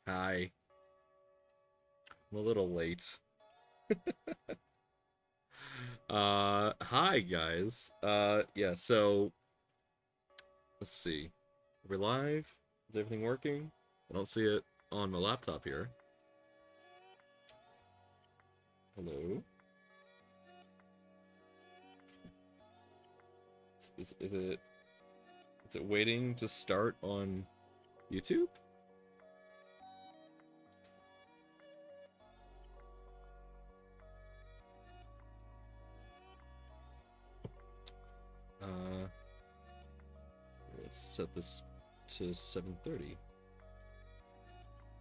Hi. I'm a little late. Hi guys. Yeah, so let's see. Are we live? Is everything working? I don't see it on my laptop here. Hello? Is it waiting to start on YouTube? Uh, let's set this to 7:30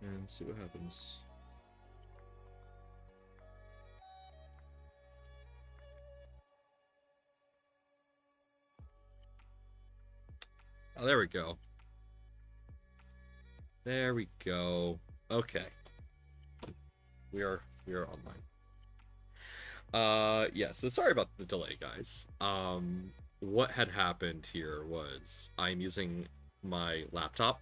and see what happens. Oh, there we go. There we go. Okay. We are online. Yeah, so sorry about the delay, guys. What had happened here was I'm using my laptop,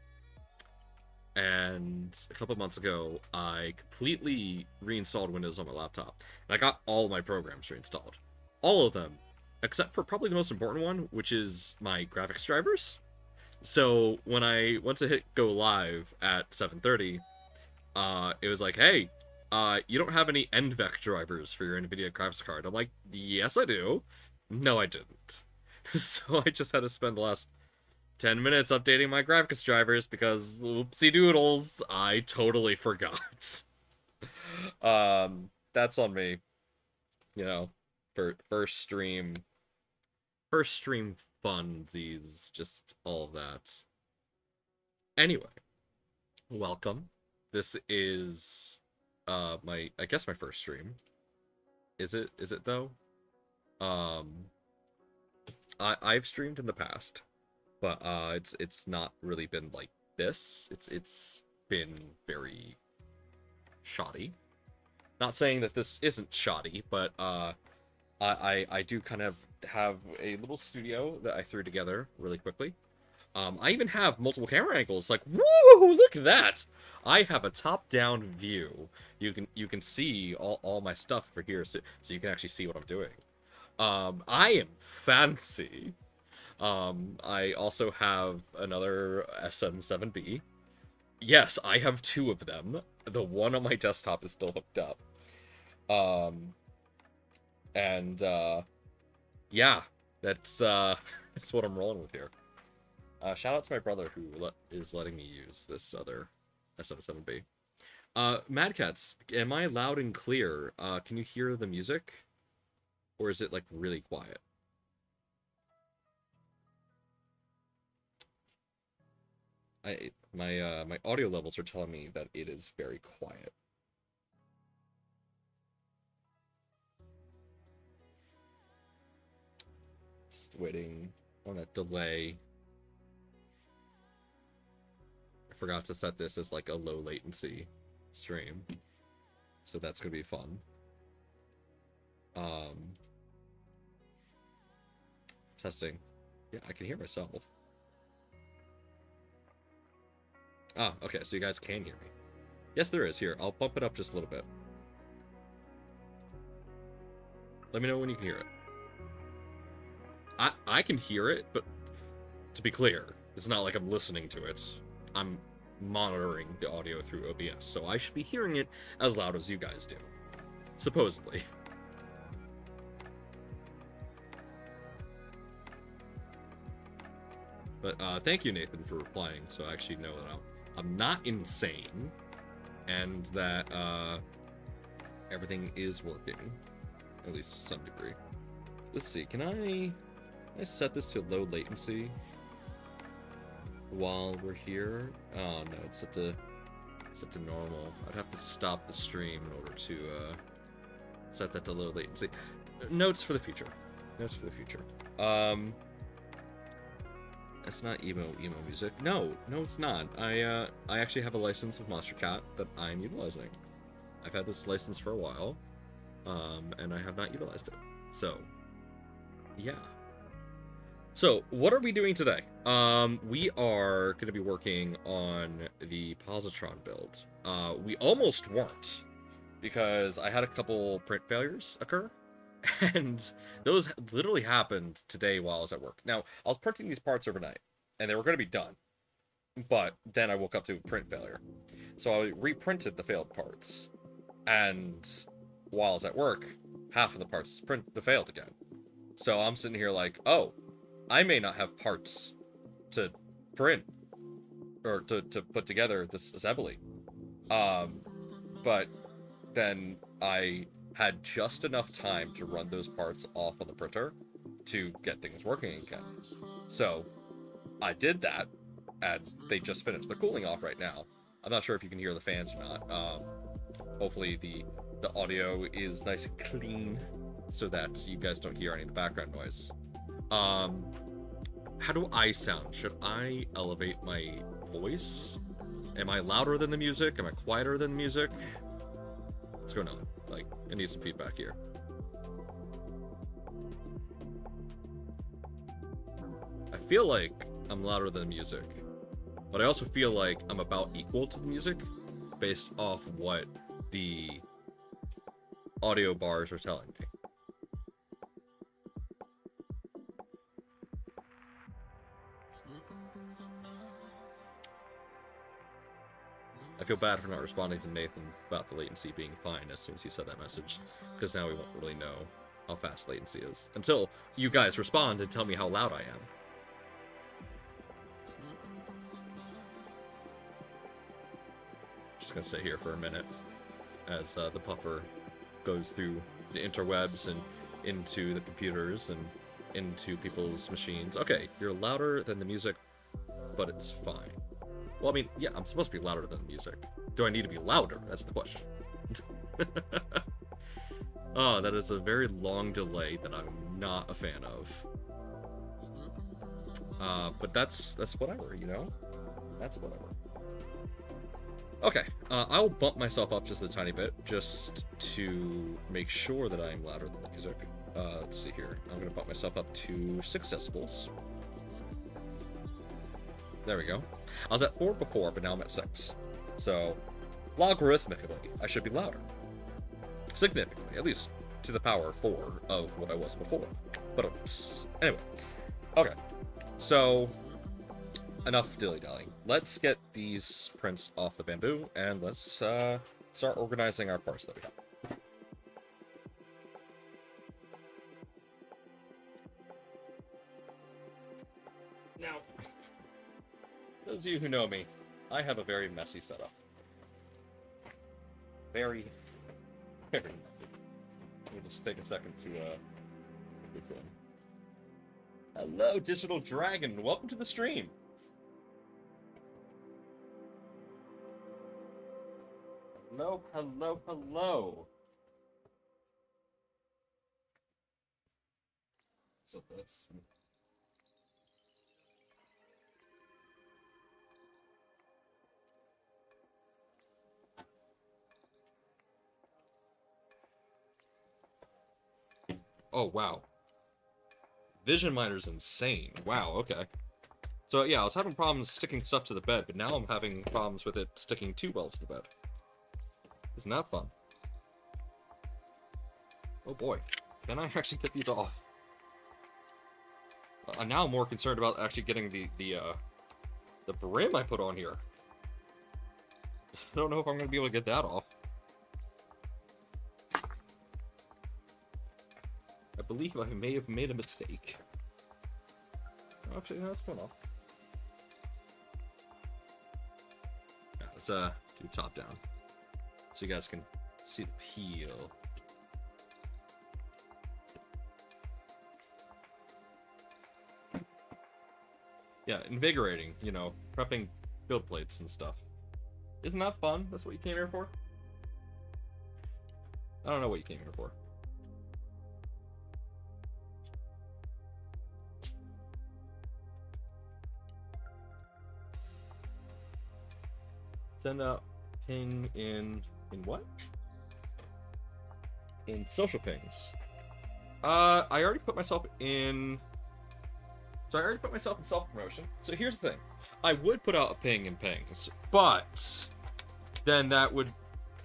and a couple months ago, I completely reinstalled Windows on my laptop, and I got all my programs reinstalled. All of them, except for probably the most important one, which is my graphics drivers. So when I went to hit go live at 7:30, it was like, hey, you don't have any NVEC drivers for your NVIDIA graphics card. I'm like, yes, I do. No, I didn't. So I just had to spend the last 10 minutes updating my graphics drivers because, oopsie doodles, I totally forgot. That's on me. You know, for first stream funsies, just all of that. Anyway, welcome. This is I guess my first stream. Is it though? Um I've streamed in the past, but it's not really been like this. It's been very shoddy. Not saying that this isn't shoddy, but I do kind of have a little studio that I threw together really quickly. I even have multiple camera angles. Like, woo! Look at that! I have a top-down view. You can see all my stuff over here, so you can actually see what I'm doing. I am fancy. I also have another SM7B. Yes, I have two of them. The one on my desktop is still hooked up. Um, and yeah, that's that's what I'm rolling with here. Shout out to my brother who is letting me use this other SM7B. Mad Cats, am I loud and clear? Can you hear the music? Or is it like really quiet? My audio levels are telling me that it is very quiet. Just waiting on that delay. I forgot to set this as like a low latency stream, so that's gonna be fun. Um, Testing. Yeah, I can hear myself. Ah, okay, so you guys can hear me. Yes, there is. Here, I'll bump it up just a little bit. Let me know when you can hear it. I can hear it, but to be clear, it's not like I'm listening to it. I'm monitoring the audio through OBS, so I should be hearing it as loud as you guys do. Supposedly. But thank you, Nathan, for replying, so I actually know that I'm not insane, and that everything is working, at least to some degree. Let's see, can I set this to low latency while we're here? Oh no, it's set to normal. I'd have to stop the stream in order to set that to low latency. Notes for the future. Notes for the future. It's not emo music. No, it's not. I actually have a license with Monster Cat that I'm utilizing. I've had this license for a while, and I have not utilized it. So, yeah. So, what are we doing today? We are going to be working on the Positron build. We almost weren't, because I had a couple print failures occur, and those literally happened today while I was at work. Now, I was printing these parts overnight, and they were going to be done, but then I woke up to a print failure. So I reprinted the failed parts, and while I was at work, half of the parts failed again. So I'm sitting here like, oh, I may not have parts to print or to put together this assembly. But then I had just enough time to run those parts off on the printer to get things working again. So I did that, and they just finished. They're cooling off right now. I'm not sure if you can hear the fans or not. Hopefully the audio is nice and clean so that you guys don't hear any of the background noise. How do I sound? Should I elevate my voice? Am I louder than the music? Am I quieter than the music? What's going on? Like, I need some feedback here. I feel like I'm louder than the music, but I also feel like I'm about equal to the music based off what the audio bars are telling me. I feel bad for not responding to Nathan about the latency being fine as soon as he said that message, because now we won't really know how fast latency is until you guys respond and tell me how loud I am. Just gonna sit here for a minute as the puffer goes through the interwebs and into the computers and into people's machines. Okay, you're louder than the music, but it's fine. Well, I mean, yeah, I'm supposed to be louder than the music. Do I need to be louder? That's the question. Oh, that is a very long delay that I'm not a fan of. But that's whatever, you know? That's whatever. Okay, I'll bump myself up just a tiny bit, just to make sure that I'm louder than the music. Let's see here. I'm gonna bump myself up to 6 decibels. There we go. I was at 4 before, but now I'm at 6. So, logarithmically, I should be louder. Significantly, at least to the power 4 of what I was before. But, anyway. Okay. So, enough dilly-dallying. Let's get these prints off the bamboo, and let's start organizing our parts that we have. Now, those of you who know me, I have a very messy setup. Very messy. Let me just take a second to put this in. Hello, Digital Dragon. Welcome to the stream. Hello, hello, hello. So this. Oh, wow. Vision Miner's insane. Wow, okay. So, yeah, I was having problems sticking stuff to the bed, but now I'm having problems with it sticking too well to the bed. Isn't that fun? Oh boy. Can I actually get these off? I'm now more concerned about actually getting the brim I put on here. I don't know if I'm going to be able to get that off. I believe I may have made a mistake. Actually, no, it's going off. Yeah, let's do top down, so you guys can see the peel. Yeah, invigorating, you know, prepping build plates and stuff. Isn't that fun? That's what you came here for? I don't know what you came here for. Send out ping in what? In social pings. I already put myself in So I already put myself in self-promotion. So here's the thing. I would put out a ping and ping, but then that would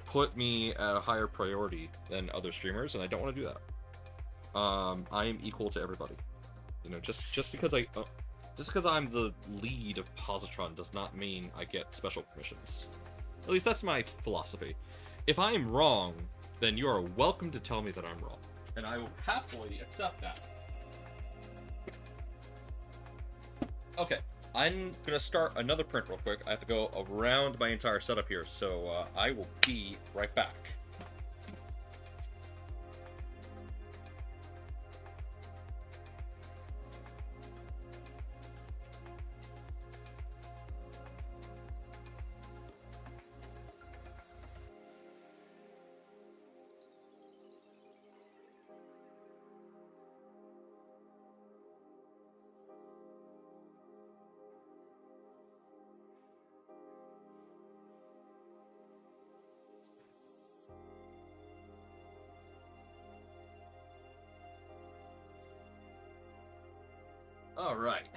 put me at a higher priority than other streamers, and I don't want to do that. I am equal to everybody. You know, just because I'm the lead of Positron does not mean I get special permissions. At least that's my philosophy. If I am wrong, then you are welcome to tell me that I'm wrong, and I will happily accept that. Okay, I'm gonna start another print real quick. I have to go around my entire setup here, so I will be right back. All right.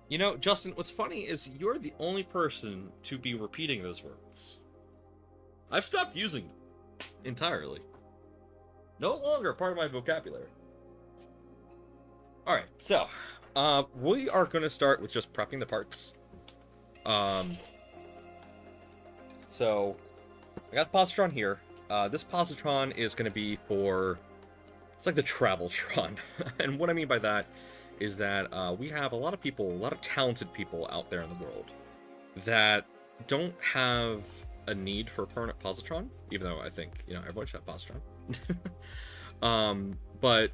You know, Justin, what's funny is you're the only person to be repeating those words. I've stopped using them entirely. No longer part of my vocabulary. Alright, so, we are going to start with just prepping the parts. So, I got the Positron here. This Positron is going to be for... It's like the Traveltron. And what I mean by that is that we have a lot of people, a lot of talented people out there in the world that don't have a need for a permanent Positron, even though I think, you know, everyone should have Positron. But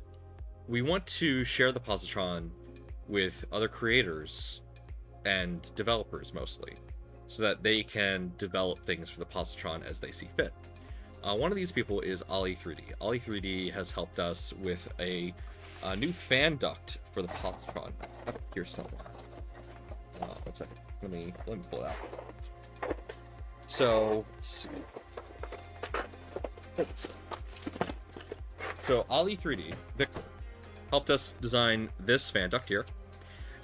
we want to share the Positron with other creators and developers mostly, so that they can develop things for the Positron as they see fit. One of these people is Ollie3D. Ollie3D has helped us with a new fan duct for the Positron. Up here somewhere. 1 second. Let me pull it out. So Ollie3D, Victor, helped us design this fan duct here.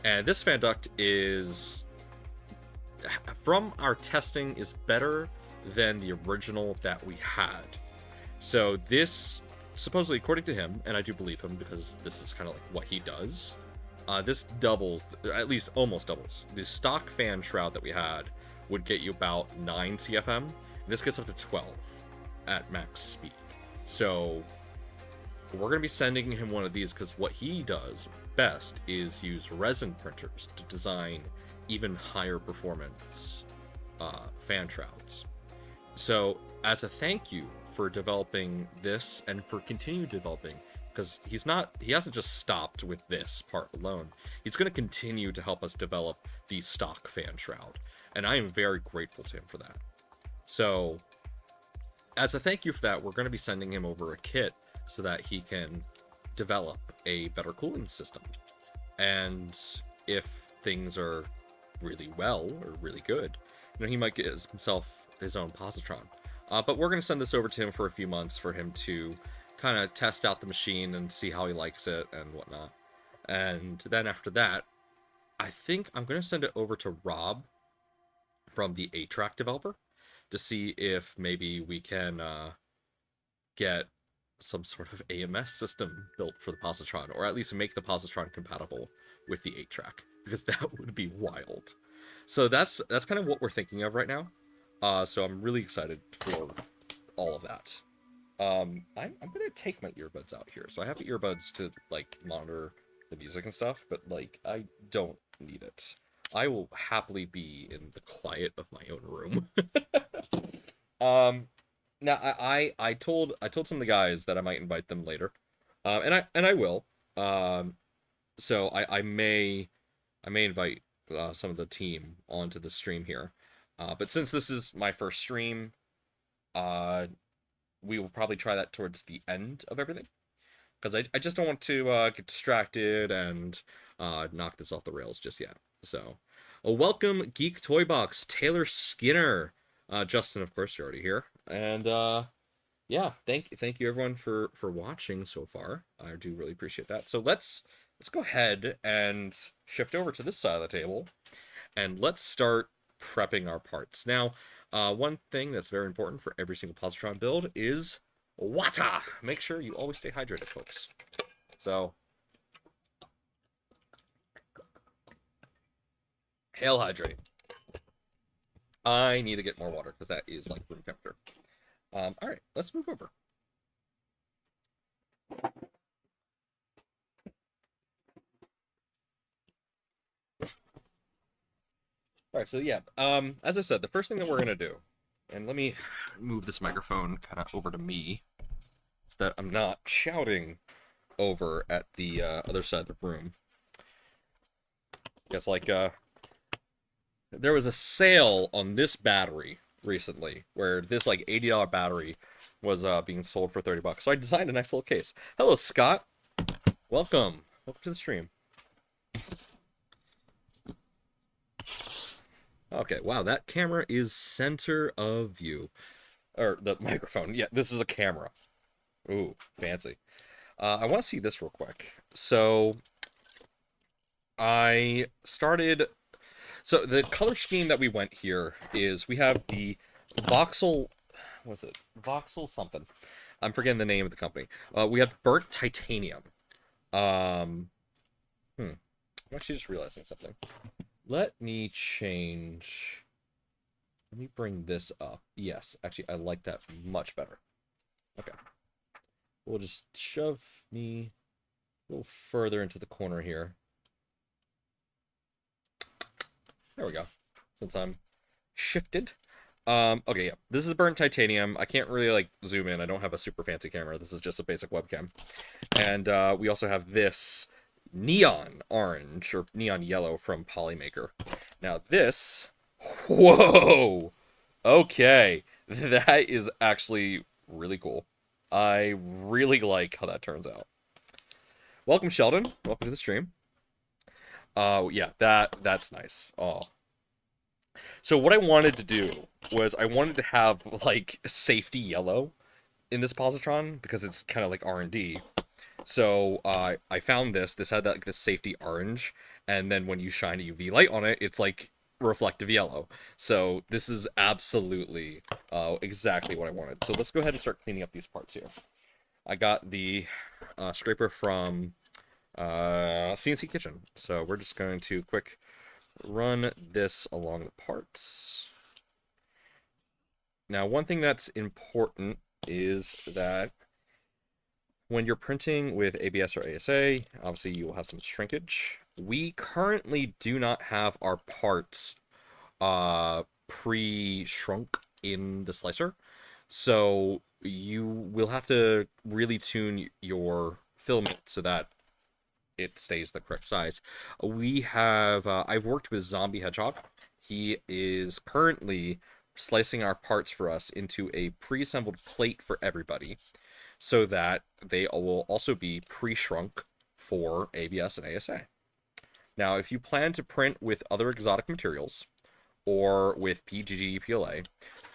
And this fan duct is, from our testing, is better than the original that we had. So this, supposedly, according to him, and I do believe him because this is kind of like what he does, this doubles, at least almost doubles. The stock fan shroud that we had would get you about 9 CFM, and this gets up to 12 at max speed. So we're going to be sending him one of these because what he does best is use resin printers to design even higher performance fan shrouds. So as a thank you for developing this and for continuing developing, because he hasn't just stopped with this part alone, he's going to continue to help us develop the stock fan shroud, and I am very grateful to him for that. So as a thank you for that, we're going to be sending him over a kit so that he can develop a better cooling system. And if things are really well or really good, you know, he might get himself his own Positron. But we're going to send this over to him for a few months for him to kind of test out the machine and see how he likes it and whatnot. And then after that, I think I'm going to send it over to Rob from the A-Track developer to see if maybe we can get some sort of AMS system built for the Positron, or at least make the Positron compatible with the 8-track, because that would be wild. So that's kind of what we're thinking of right now. So I'm really excited for all of that. I'm gonna take my earbuds out here. So I have earbuds to like monitor the music and stuff, but like I don't need it. I will happily be in the quiet of my own room. Now I told some of the guys that I might invite them later, and I will. So I may invite some of the team onto the stream here, but since this is my first stream, we will probably try that towards the end of everything, because I just don't want to get distracted and knock this off the rails just yet. So, welcome Geek Toy Box, Taylor Skinner, Justin, of course, you're already here, and yeah, thank you everyone for watching so far. I do really appreciate that. So let's go ahead and shift over to this side of the table, and let's start prepping our parts. Now, one thing that's very important for every single positron build is water. Make sure you always stay hydrated, folks. So, hail hydrate. I need to get more water because that is like room temperature. All right, let's move over. All right, so yeah, as I said, the first thing that we're gonna do, and let me move this microphone kind of over to me, so that I'm not shouting over at the other side of the room. Yes, like there was a sale on this battery recently, where this like $80 battery was being sold for $30. So I designed a nice little case. Hello, Scott. Welcome. Welcome to the stream. Okay, wow, that camera is center of view. Or the microphone. Yeah, this is a camera. Ooh, fancy. I want to see this real quick. So I started. So the color scheme that we went here is we have the voxel. What's it? Voxel something. I'm forgetting the name of the company. We have burnt titanium. Um, I'm actually just realizing something. Let me change. Let me bring this up. Yes, actually, I like that much better. Okay. We'll just shove me a little further into the corner here. There we go. Since I'm shifted. Okay, yeah. This is burnt titanium. I can't really, like, zoom in. I don't have a super fancy camera. This is just a basic webcam. And we also have this neon orange, or neon yellow from Polymaker. Now this... Whoa! Okay. That is actually really cool. I really like how that turns out. Welcome, Sheldon. Welcome to the stream. Yeah, that's nice. Oh. So what I wanted to do was I wanted to have like safety yellow in this positron because it's kind of like R&D. So I found this. This had that like this safety orange, and then when you shine a UV light on it, it's like reflective yellow. So this is absolutely exactly what I wanted. So let's go ahead and start cleaning up these parts here. I got the scraper from CNC Kitchen. So we're just going to quick run this along the parts. Now, one thing that's important is that when you're printing with ABS or ASA, obviously you will have some shrinkage. We currently do not have our parts pre-shrunk in the slicer, so you will have to really tune your filament so that it stays the correct size. We have I've worked with Zombie Hedgehog. He is currently slicing our parts for us into a pre-assembled plate for everybody so that they will also be pre-shrunk for ABS and ASA. Now, if you plan to print with other exotic materials or with PGG PLA,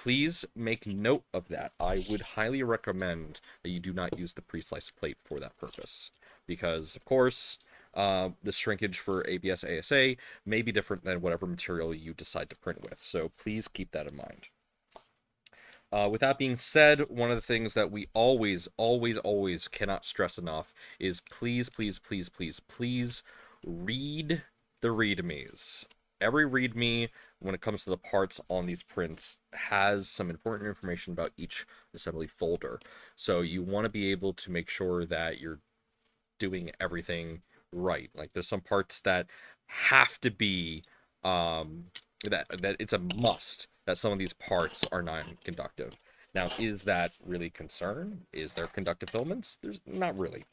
please make note of that. I would highly recommend that you do not use the pre-sliced plate for that purpose because, of course, the shrinkage for ABS ASA may be different than whatever material you decide to print with, so please keep that in mind. With that being said, one of the things that we always cannot stress enough is please read the readmes. Every readme, when it comes to the parts on these prints, has some important information about each assembly folder. So you want to be able to make sure that you're doing everything right. Like there's some parts that have to be that it's a must that some of these parts are non-conductive. Now, is that really concern? Is there conductive filaments? There's not really.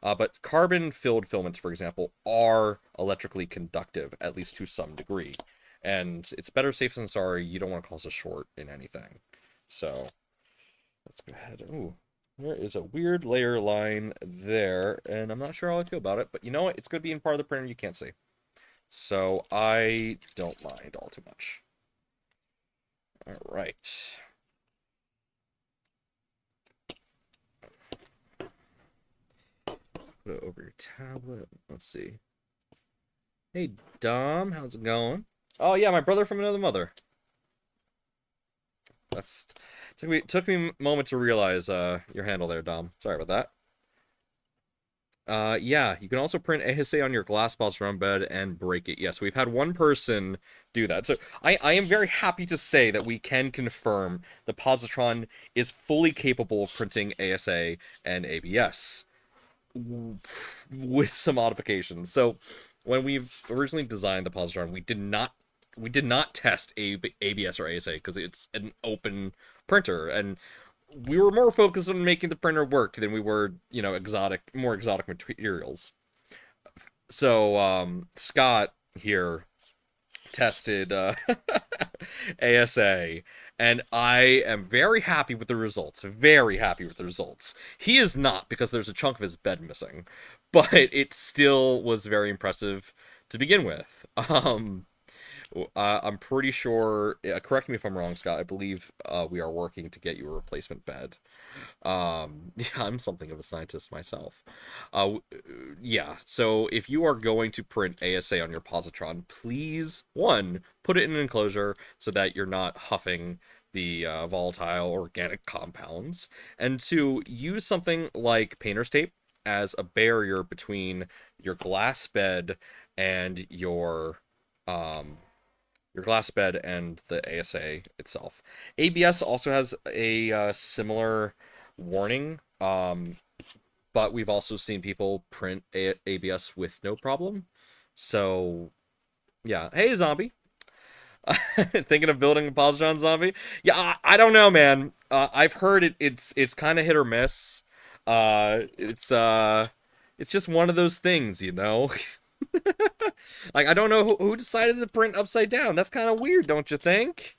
But carbon-filled filaments, for example, are electrically conductive, at least to some degree. And it's better safe than sorry. You don't want to cause a short in anything. So, let's go ahead. Ooh, there is a weird layer line there, and I'm not sure how I feel about it. But you know what? It's going to be in part of the printer you can't see. So, I don't mind all too much. All right. Put it over your tablet. Let's see. Hey, Dom, how's it going? Oh yeah, my brother from another mother. That's took me a moment to realize your handle there, Dom. Sorry about that. Yeah, you can also print ASA on your glass Positron bed and break it. Yes, we've had one person do that. So I am very happy to say that we can confirm the Positron is fully capable of printing ASA and ABS with some modifications. So when we've originally designed the Positron, we did not test ABS or ASA because it's an open printer, and we were more focused on making the printer work than we were, more exotic materials. So Scott here tested ASA, and I am very happy with the results. Very happy with the results. He is not, because there's a chunk of his bed missing, but it still was very impressive to begin with. I'm pretty sure. Correct me if I'm wrong, Scott. I believe we are working to get you a replacement bed. Yeah, I'm something of a scientist myself. Yeah, so if you are going to print ASA on your positron, please, one, put it in an enclosure so that you're not huffing the volatile organic compounds, and two, use something like painter's tape as a barrier between your glass bed and your glass bed and the ASA itself. ABS also has a similar warning, but we've also seen people print ABS with no problem. So, yeah. Hey, zombie. Thinking of building a Positron zombie? Yeah, I don't know, man. I've heard it's kind of hit or miss. It's just one of those things, you know. Like, I don't know who decided to print upside down. That's kind of weird, don't you think?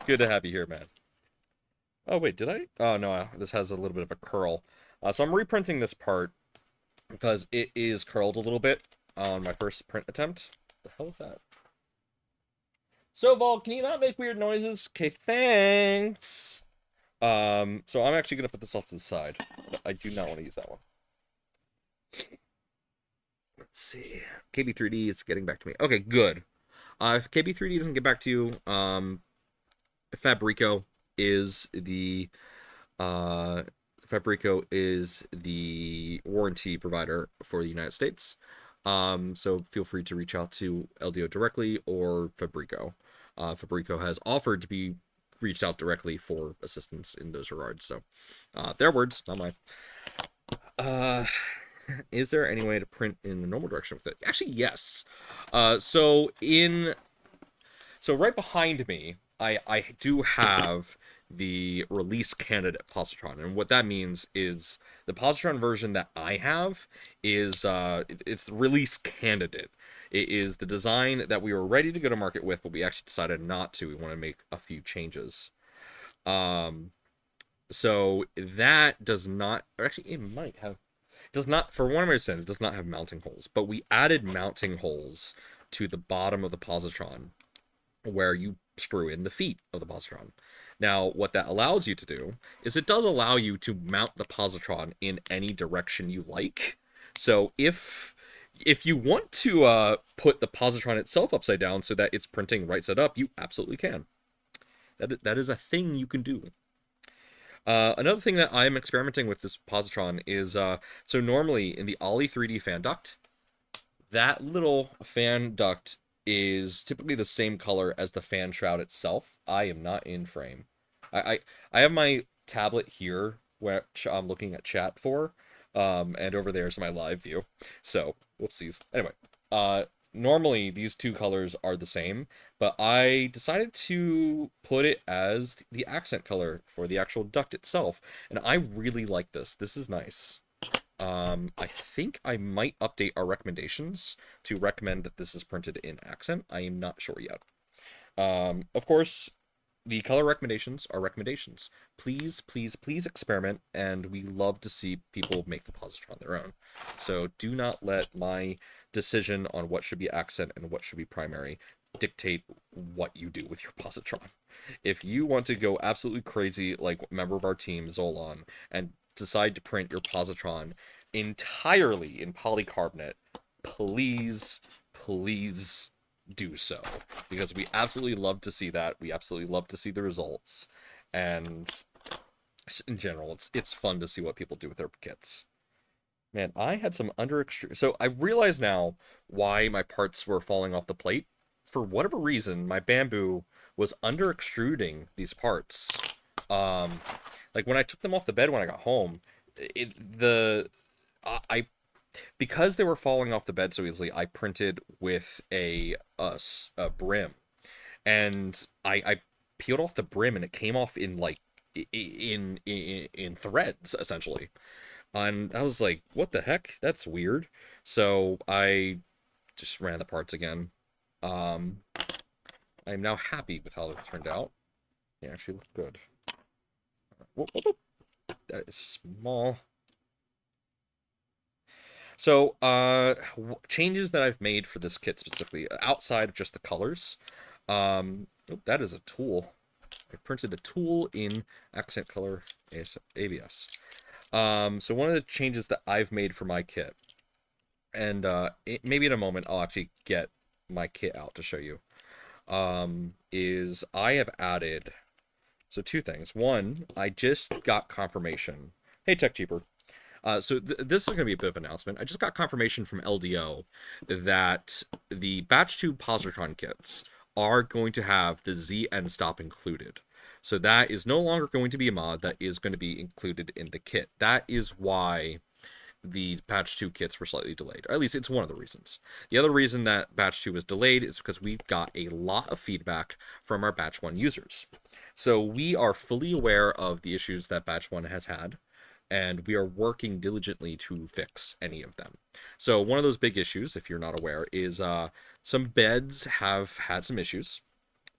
Good to have you here, man. Oh, wait, did I? Oh, no, this has a little bit of a curl. So I'm reprinting this part because it is curled a little bit on my first print attempt. What the hell is that? So, Vol, can you not make weird noises? Okay, thanks. So I'm actually going to put this off to the side. I do not want to use that one. Let's see. KB3D is getting back to me. Okay, good. If KB3D doesn't get back to you, Fabrico is the uh, Fabrico is the warranty provider for the United States. So feel free to reach out to LDO directly or Fabrico. Fabrico has offered to be reached out directly for assistance in those regards. So, their words, not mine. Uh, is there any way to print in the normal direction with it? Actually, yes. So right behind me, I do have the release candidate positron, and what that means is the positron version that I have is it's the release candidate. It is the design that we were ready to go to market with, but we actually decided not to. We want to make a few changes. So that does not, or actually it might have, does not, for one reason, it does not have mounting holes, but we added mounting holes to the bottom of the positron where you screw in the feet of the positron. Now, what that allows you to do is it does allow you to mount the positron in any direction you like. So if you want to put the positron itself upside down so that it's printing right side up, you absolutely can. That is a thing you can do. Another thing that I'm experimenting with this positron is so normally in the Ollie 3D fan duct, that little fan duct is typically the same color as the fan shroud itself. I am not in frame. I have my tablet here, which I'm looking at chat for, and over there is my live view. So, whoopsies. Anyway, normally these two colors are the same, but I decided to put it as the accent color for the actual duct itself, and I really like this. This is nice. I think I might update our recommendations to recommend that this is printed in accent. I am not sure yet. Of course, the color recommendations are recommendations. Please, please, please experiment, and we love to see people make the positron on their own. So do not let my decision on what should be accent and what should be primary dictate what you do with your positron. If you want to go absolutely crazy, like a member of our team, Zolon, and decide to print your positron entirely in polycarbonate, please, please do so, because we absolutely love to see that. We absolutely love to see the results, and in general, it's fun to see what people do with their kits. Man, I had some under extrude. So I realize now why my parts were falling off the plate. For whatever reason, my bamboo was under extruding these parts. Um, like when I took them off the bed when I got home, I because they were falling off the bed so easily, I printed with a brim, and I peeled off the brim and it came off in like in threads essentially. And I was like, what the heck? That's weird. So I just ran the parts again. Um, I'm now happy with how it turned out. They actually look good. Whoop, whoop, whoop. That is small. So, changes that I've made for this kit specifically, outside of just the colors. Oh, that is a tool. I printed a tool in accent color ABS. So one of the changes that I've made for my kit, and maybe in a moment I'll actually get my kit out to show you, is I have added, so two things. One, I just got confirmation. Hey, Tech Cheaper. So this is going to be a bit of an announcement. I just got confirmation from LDO that the Batch 2 Positron kits are going to have the Z end stop included. So that is no longer going to be a mod that is going to be included in the kit. That is why the Batch 2 kits were slightly delayed. Or at least it's one of the reasons. The other reason that Batch 2 was delayed is because we got a lot of feedback from our Batch 1 users. So we are fully aware of the issues that Batch 1 has had, and we are working diligently to fix any of them. So one of those big issues, if you're not aware, is some beds have had some issues.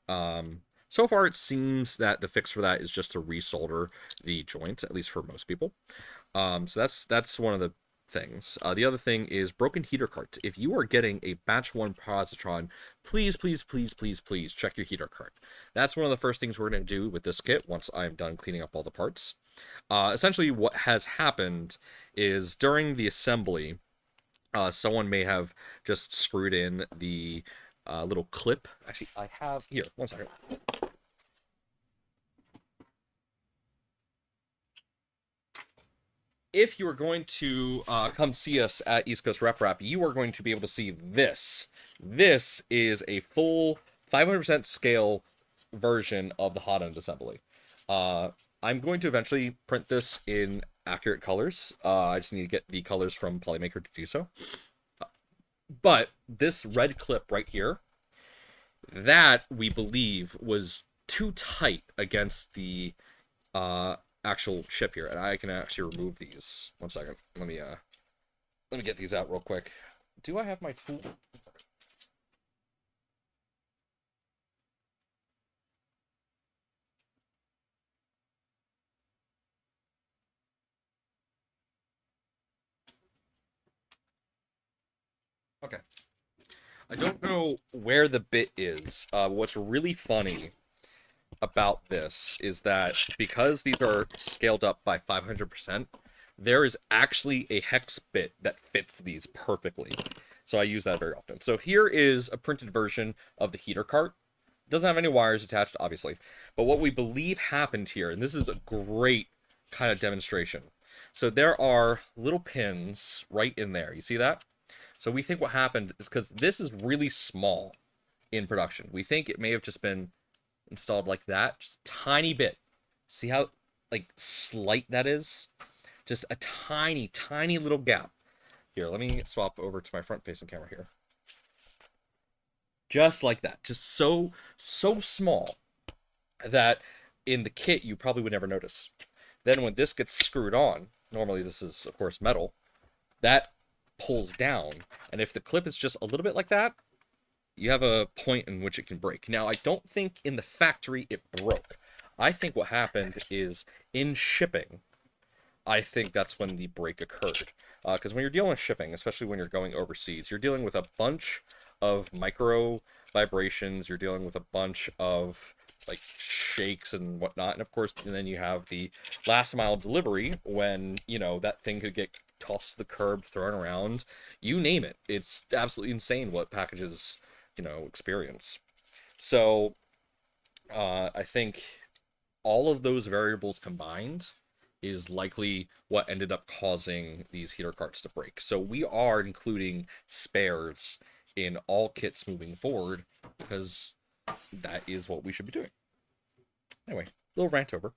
So far, it seems that the fix for that is just to resolder the joints, at least for most people. So that's one of the things. The other thing is broken heater carts. If you are getting a Batch 1 Positron, please, please, please, please, please check your heater cart. That's one of the first things we're going to do with this kit once I'm done cleaning up all the parts. Essentially, what has happened is during the assembly, someone may have just screwed in the little clip. Actually, I have here. One second. If you are going to come see us at East Coast Rep Rap, you are going to be able to see this. This is a full 500% scale version of the hot end assembly. I'm going to eventually print this in accurate colors. I just need to get the colors from Polymaker to do so. But this red clip right here, that we believe was too tight against the actual chip here, and I can actually remove these. One second. Let me get these out real quick. Do I have my tool? Okay. I don't know where the bit is. What's really funny about this is that because these are scaled up by 500%, there is actually a hex bit that fits these perfectly. So I use that very often. So here is a printed version of the heater cart. It doesn't have any wires attached, obviously. But what we believe happened here, and this is a great kind of demonstration. So there are little pins right in there. You see that? So we think what happened is because this is really small in production. We think it may have just been installed like that, just a tiny bit. See how like slight that is? Just a tiny, tiny little gap. Here, let me swap over to my front-facing camera here. Just like that. Just so small that in the kit you probably would never notice. Then when this gets screwed on, normally this is, of course, metal, that pulls down. And if the clip is just a little bit like that, you have a point in which it can break. Now, I don't think in the factory it broke. I think what happened is in shipping, I think that's when the break occurred. Because when you're dealing with shipping, especially when you're going overseas, you're dealing with a bunch of micro vibrations. You're dealing with a bunch of like shakes and whatnot. And of course, and then you have the last mile delivery when, you know, that thing could get tossed to the curb, thrown around, you name it. It's absolutely insane what packages, experience. So, I think all of those variables combined is likely what ended up causing these heater carts to break. So we are including spares in all kits moving forward because that is what we should be doing. Anyway, little rant over.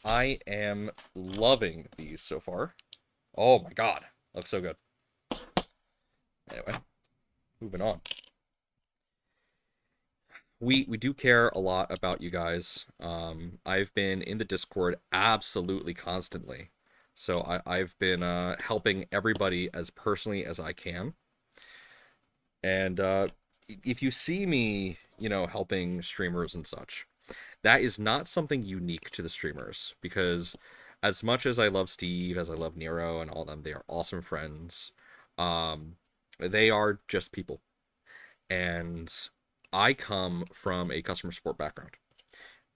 I am loving these so far. Oh my god, looks so good. Anyway, moving on. We do care a lot about you guys. I've been in the Discord absolutely constantly. So I've been helping everybody as personally as I can. And if you see me, helping streamers and such, that is not something unique to the streamers. Because as much as I love Steve, as I love Nero and all them, they are awesome friends. They are just people. And I come from a customer support background.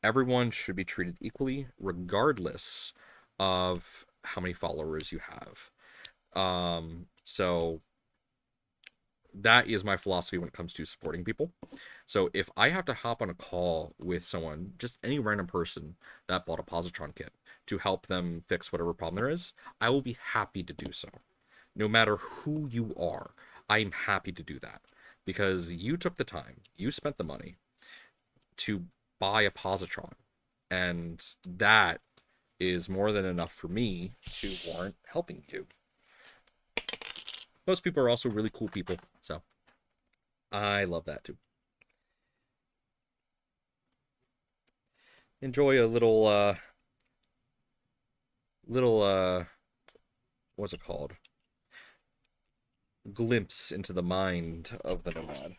Everyone should be treated equally, regardless of how many followers you have. So that is my philosophy when it comes to supporting people. So if I have to hop on a call with someone, just any random person that bought a Positron kit to help them fix whatever problem there is, I will be happy to do so. No matter who you are, I'm happy to do that. Because you took the time, you spent the money to buy a Positron. And that is more than enough for me to warrant helping you. Most people are also really cool people, so I love that too. Enjoy a little, what's it called? Glimpse into the mind of the nomad.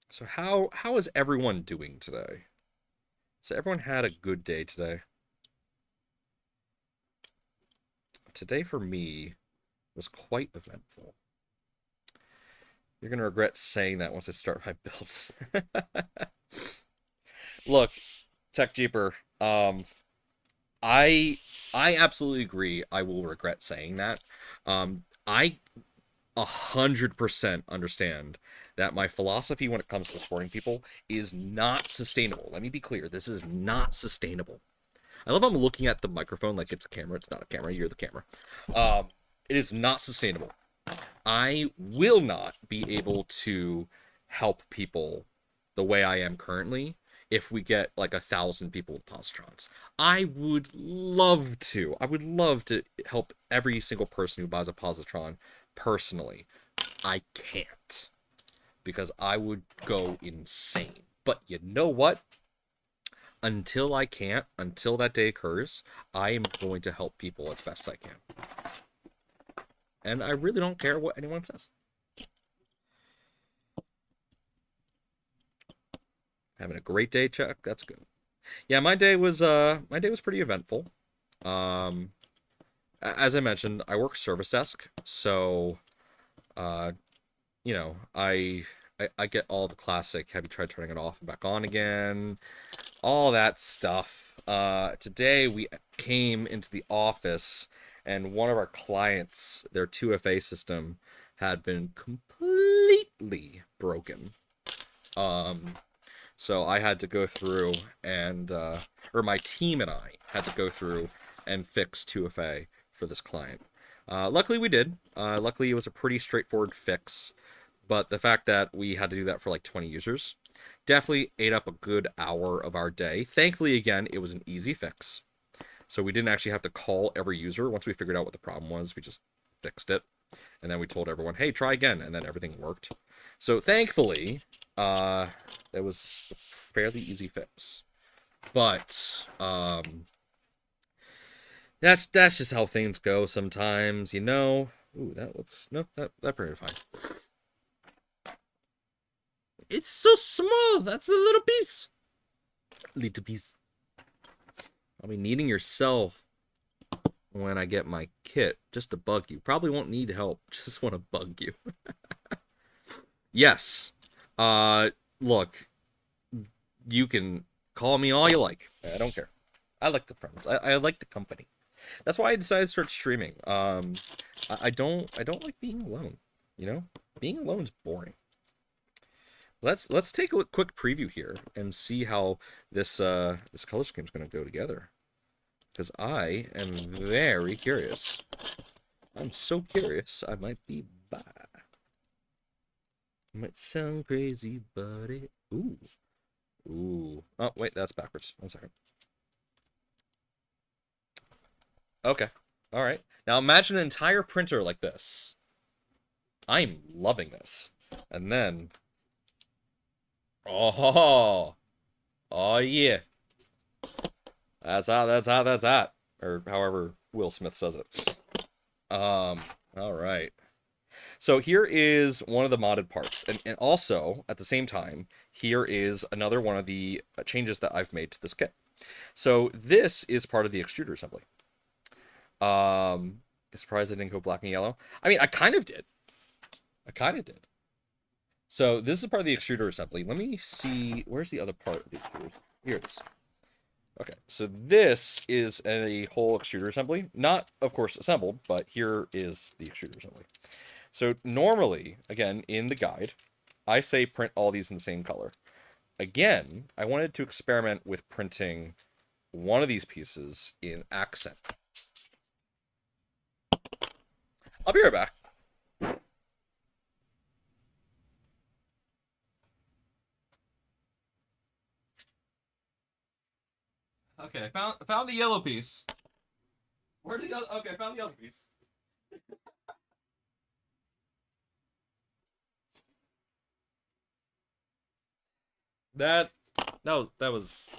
So how is everyone doing today? So everyone had a good day today. Today for me was quite eventful. You're gonna regret saying that once I start my builds. Look, Tech Jeeper, I absolutely agree. I will regret saying that. I 100% understand that my philosophy when it comes to supporting people is not sustainable. Let me be clear. This is not sustainable. I love how I'm looking at the microphone like it's a camera. It's not a camera. You're the camera. It is not sustainable. I will not be able to help people the way I am currently if we get like 1,000 people with positrons. I would love to. I would love to help every single person who buys a positron personally. I can't because I would go insane. But you know what? Until I can't, until that day occurs, I am going to help people as best I can. And I really don't care what anyone says. Having a great day, Chuck. That's good. Yeah, my day was pretty eventful. As I mentioned, I work service desk, so I get all the classic, have you tried turning it off and back on again? All that stuff. Today we came into the office and one of our clients, their 2FA system had been completely broken. So I had to go through and, or my team and I had to go through and fix 2FA for this client. Luckily we did. Luckily it was a pretty straightforward fix, but the fact that we had to do that for like 20 users definitely ate up a good hour of our day. Thankfully, again, it was an easy fix. So we didn't actually have to call every user. Once we figured out what the problem was, we just fixed it. And then we told everyone, hey, try again. And then everything worked. So thankfully, it was a fairly easy fix. But that's just how things go sometimes, you know. Ooh, that looks... No, that printed fine. It's so small. That's a little piece. Little piece. I'll be needing yourself when I get my kit just to bug you. Probably won't need help. Just want to bug you. Yes. Look. You can Call me all you like. I don't care. I like the friends. I like the company. That's why I decided to start streaming. I don't like being alone. You know, being alone is boring. Let's take a quick preview here and see how this color scheme is going to go together. Because I am very curious. I'm so curious. I might be bad. Might sound crazy, buddy. Ooh. Ooh. Oh, wait, that's backwards. 1 second. Okay. All right. Now imagine an entire printer like this. I'm loving this. And then... Oh, oh yeah. That's hot. Or however Will Smith says it. All right. So here is one of the modded parts. And also, at the same time, here is another one of the changes that I've made to this kit. So this is part of the extruder assembly. Surprised I didn't go black and yellow. I mean, I kind of did. So this is part of the extruder assembly. Let me see, where's the other part of the extruder? Here it is. Okay, so this is a whole extruder assembly. Not, of course, assembled, but here is the extruder assembly. So normally, again, in the guide, I say print all these in the same color. Again, I wanted to experiment with printing one of these pieces in accent. I'll be right back. Okay, found the yellow piece. Where did the other? Okay, found the other piece. That was.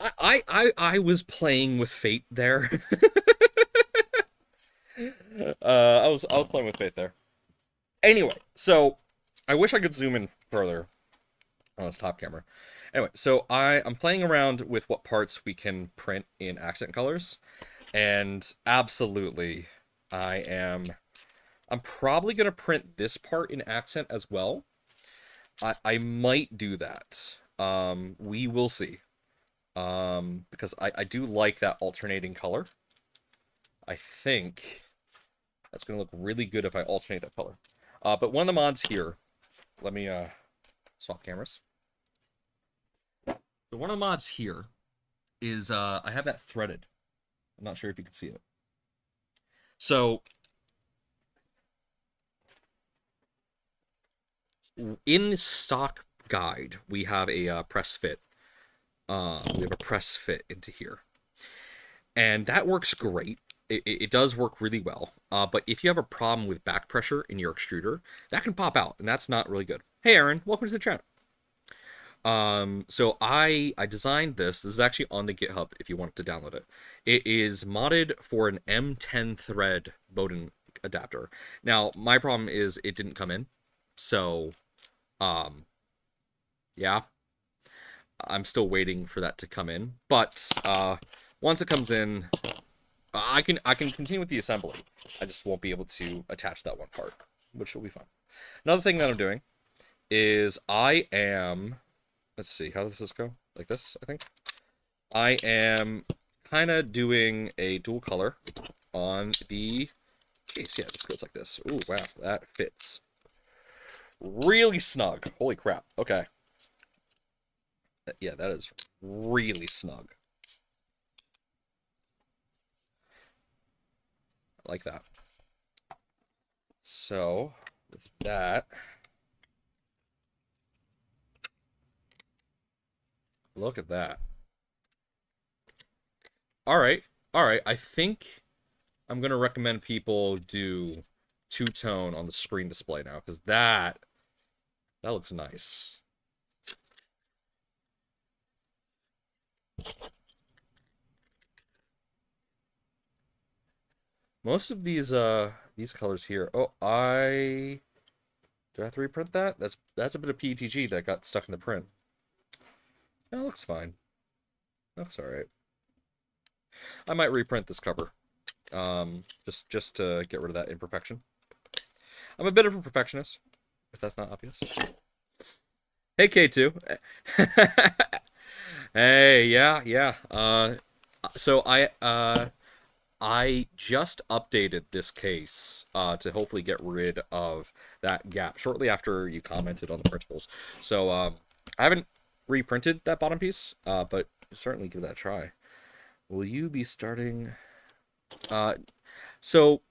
I was playing with fate there. I was playing with fate there. Anyway, so I wish I could zoom in further on this top camera. Anyway, so I'm playing around with what parts we can print in accent colors, and absolutely, I'm probably gonna print this part in accent as well. I might do that. We will see. Because I do like that alternating color. I think that's gonna look really good if I alternate that color. But one of the mods here, let me swap cameras. So one of the mods here is I have that threaded. I'm not sure if you can see it. So in the stock guide, we have a press fit. We have a press fit into here, and that works great. It does work really well. But if you have a problem with back pressure in your extruder, that can pop out, and that's not really good. Hey, Aaron, welcome to the channel. So I designed this. This is actually on the GitHub if you want to download it. It is modded for an M10 thread Bowden adapter. Now, my problem is it didn't come in. So, yeah. I'm still waiting for that to come in. But, once it comes in, I can continue with the assembly. I just won't be able to attach that one part, which will be fine. Another thing that I'm doing is I am... Let's see, how does this go? Like this, I think. I am kind of doing a dual color on the case. Yeah, this goes like this. Ooh, wow, that fits really snug. Holy crap. Okay. Yeah, that is really snug. I like that. So, with that... Look at that. All right. I think I'm going to recommend people do two-tone on the screen display now, because that looks nice. Most of these colors here. Oh, do I have to reprint that? That's a bit of PETG that got stuck in the print. That looks fine. That's all right. I might reprint this cover, just to get rid of that imperfection. I'm a bit of a perfectionist, if that's not obvious. Hey, K2. Hey, yeah, yeah. So I just updated this case to hopefully get rid of that gap shortly after you commented on the printables. So I haven't reprinted that bottom piece, but certainly give that a try. Will you be starting? Uh, so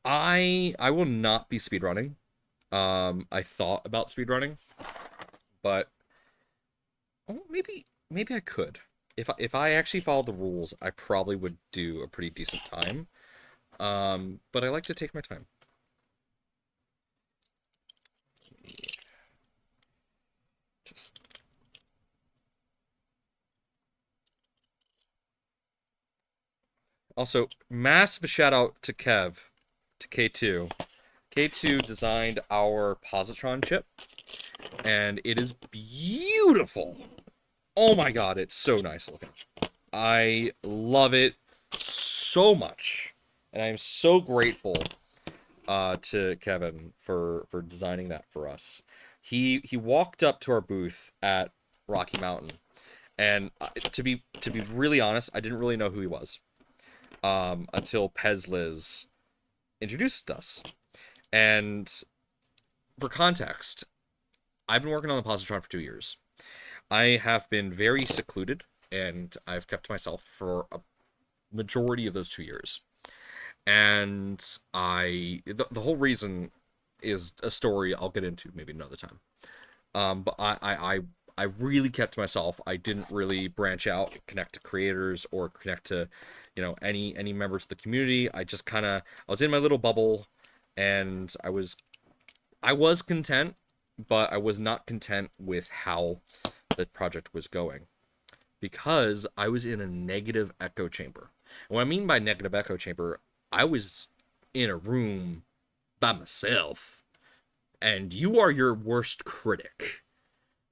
I will not be speedrunning. I thought about speedrunning, but maybe I could. If I actually followed the rules, I probably would do a pretty decent time. But I like to take my time. Just also massive shout out to Kev, to K2. K2 designed our Positron chip, and it is beautiful. Oh my god, it's so nice looking. I love it so much, and I'm so grateful to Kevin for designing that for us. He walked up to our booth at Rocky Mountain, and to be really honest, I didn't really know who he was until Pez Liz introduced us. And for context, I've been working on the Positron for 2 years. I have been very secluded, and I've kept to myself for a majority of those 2 years. And the whole reason is a story I'll get into maybe another time. But I really kept to myself. I didn't really branch out, connect to creators, or connect to, any members of the community. I was in my little bubble, and I was content, but I was not content with how the project was going because I was in a negative echo chamber. And what I mean by negative echo chamber, I was in a room by myself, and you are your worst critic.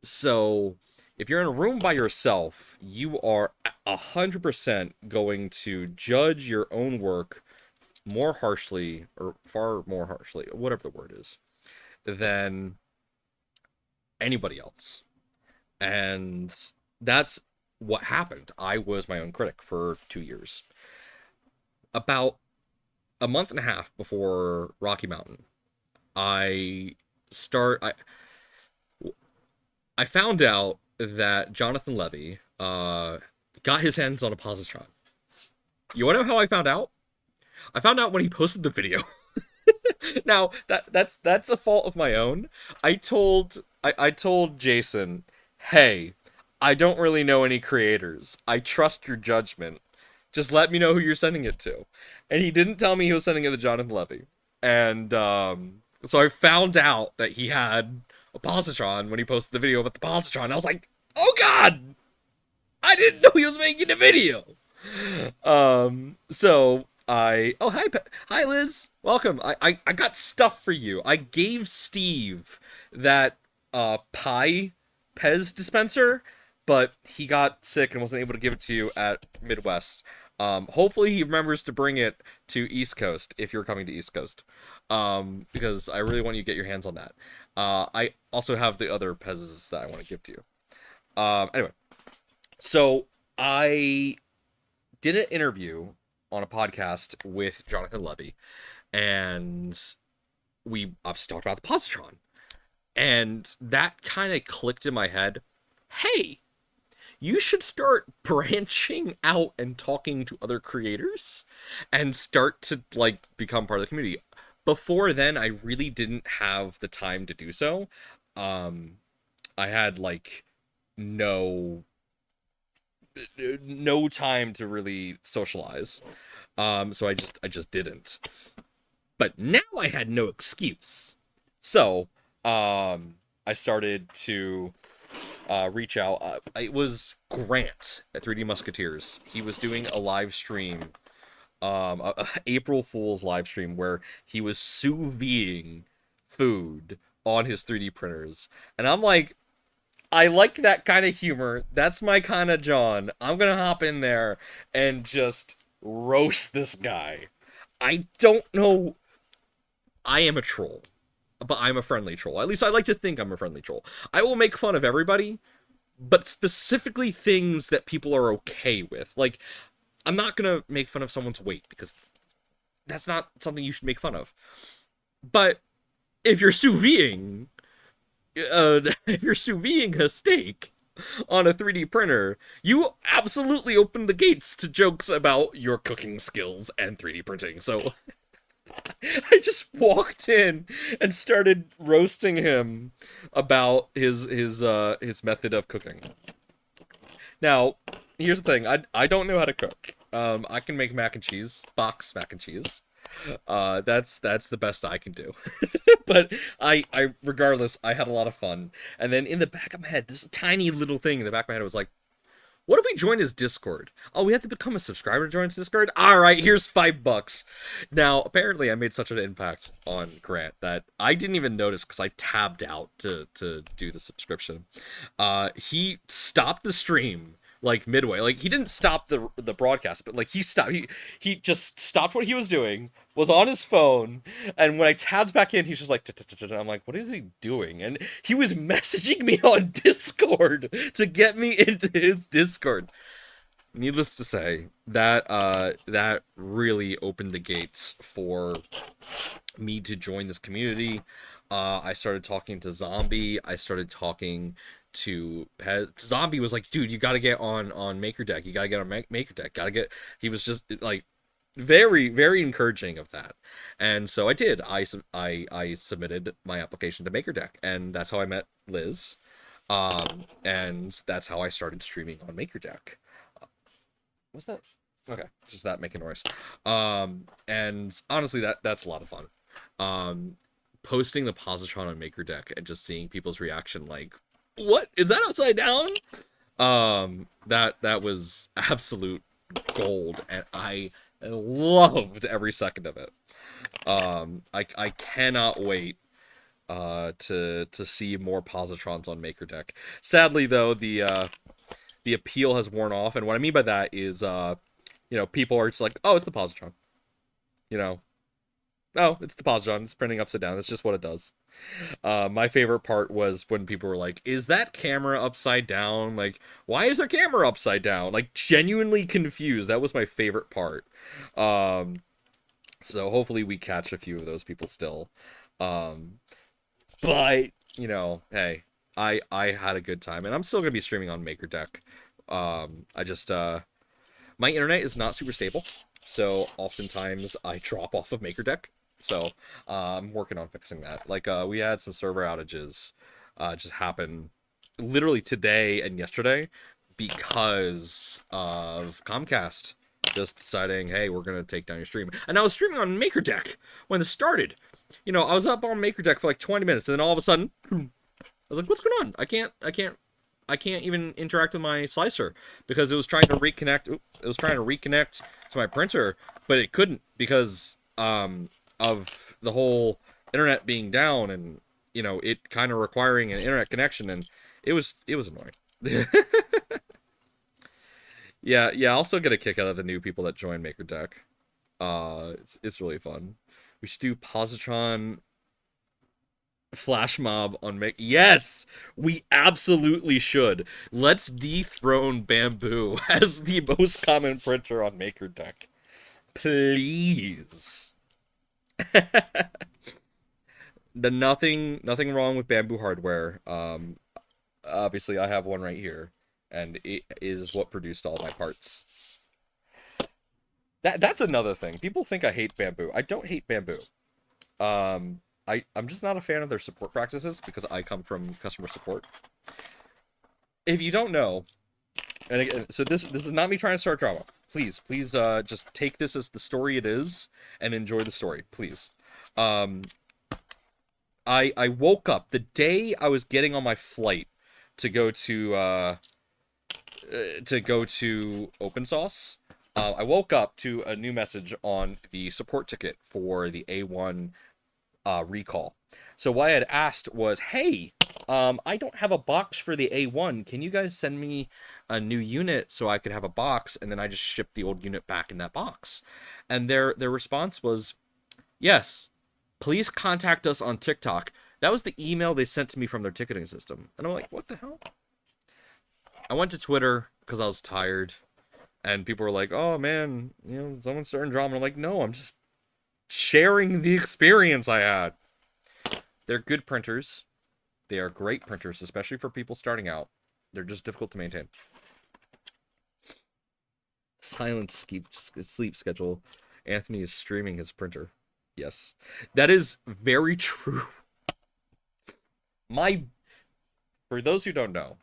So if you're in a room by yourself, you are 100% going to judge your own work more harshly, or far more harshly, whatever the word is, than anybody else. And that's what happened. I was my own critic for 2 years. About a month and a half before Rocky Mountain, I start I found out that Jonathan Levy got his hands on a positron. You want to know how I found out? I found out when he posted the video. Now that's a fault of my own. I told Jason, hey, I don't really know any creators. I trust your judgment. Just let me know who you're sending it to. And he didn't tell me he was sending it to Jonathan Levy. And so I found out that he had a positron when he posted the video about the positron. I was like, oh god, I didn't know he was making a video. So oh hi Liz, welcome. I got stuff for you. I gave Steve that pie Pez dispenser, but he got sick and wasn't able to give it to you at Midwest. Hopefully he remembers to bring it to East Coast if you're coming to East Coast, because I really want you to get your hands on that. I also have the other Pez's that I want to give to you. Anyway, so I did an interview on a podcast with Jonathan Levy, and we obviously talked about the positron, and that kind of clicked in my head. Hey, you should start branching out and talking to other creators and start to like become part of the community. Before then, I really didn't have the time to do so. I had like no no time to really socialize. So I just didn't. But now I had no excuse. So, I started to reach out. It was Grant at 3D Musketeers. He was doing a live stream, a April Fool's live stream where he was sous videing food on his 3D printers, and I'm like, I like that kind of humor. That's my kind of John. I'm gonna hop in there and just roast this guy. I don't know. I am a troll. but I'm a friendly troll. At least I like to think I'm a friendly troll. I will make fun of everybody, but specifically things that people are okay with. Like, I'm not gonna make fun of someone's weight because that's not something you should make fun of. But if you're sous videing, if you're sous videing a steak on a 3D printer, you absolutely open the gates to jokes about your cooking skills and 3D printing. So I just walked in and started roasting him about his method of cooking. Now, here's the thing. I don't know how to cook. I can make mac and cheese, box mac and cheese. That's the best I can do. But I regardless, I had a lot of fun. And then in the back of my head, this tiny little thing in the back of my head was like, what if we join his Discord? Oh, we have to become a subscriber to join his Discord? Alright, here's $5. Now, apparently I made such an impact on Grant that I didn't even notice because I tabbed out to do the subscription. He stopped the stream like midway. Like, he didn't stop the broadcast, but like he just stopped what he was doing, was on his phone, and when I tabbed back in, he's just like, I'm like, what is he doing? And he was messaging me on Discord to get me into his Discord. Needless to say, that really opened the gates for me to join this community. I started talking to Zombie. I started talking to Zombie. Was like, dude, you gotta get on MakerDeck. You gotta get on MakerDeck. He was just like very, very encouraging of that. And so I did. I submitted my application to MakerDeck, and that's how I met Liz. And that's how I started streaming on MakerDeck. What's that? Okay, just that making noise. And honestly, that's a lot of fun. Posting the Positron on MakerDeck and just seeing people's reaction, like, what is that upside down? That was absolute gold, and I loved every second of it. I cannot wait to see more Positrons on MakerDeck. Sadly, though, the appeal has worn off, and what I mean by that is, people are just like, oh, it's the Positron. Oh, it's the Positron. It's printing upside down. That's just what it does. My favorite part was when people were like, is that camera upside down? Like, why is their camera upside down? Like, genuinely confused. That was my favorite part. So hopefully we catch a few of those people still. But, hey, I had a good time, and I'm still going to be streaming on MakerDeck. My internet is not super stable, so oftentimes I drop off of MakerDeck. So I'm working on fixing that. Like, we had some server outages just happen literally today and yesterday because of Comcast just deciding, hey, we're going to take down your stream. And I was streaming on MakerDeck when this started. I was up on MakerDeck for like 20 minutes, and then all of a sudden, I was like, what's going on? I can't even interact with my slicer because it was trying to reconnect. It was trying to reconnect to my printer, but it couldn't because of the whole internet being down, and it kind of requiring an internet connection, and it was annoying. Yeah, I'll still get a kick out of the new people that join MakerDeck. It's really fun. We should do Positron flash mob on Yes, we absolutely should. Let's dethrone Bamboo as the most common printer on MakerDeck, please. Nothing wrong with Bamboo hardware. Obviously I have one right here, and it is what produced all my parts. That's another thing. People think I hate Bamboo. I don't hate Bamboo. I'm just not a fan of their support practices because I come from customer support. If you don't know, and again, so this is not me trying to start drama. Please, just take this as the story it is and enjoy the story, please. I woke up the day I was getting on my flight to go to OpenSauce. I woke up to a new message on the support ticket for the A1 recall. So what I had asked was, hey, I don't have a box for the A1. Can you guys send me a new unit so I could have a box, and then I just ship the old unit back in that box? And their response was, yes, Please contact us on TikTok. That was the email they sent to me from their ticketing system. And I'm like, what the hell? I went to Twitter because I was tired. And people were like, oh man, someone's starting drama. I'm like, no, I'm just sharing the experience I had. They're good printers. They are great printers, especially for people starting out. They're just difficult to maintain. Silent sleep schedule. Anthony is streaming his printer. Yes. That is very true. For those who don't know,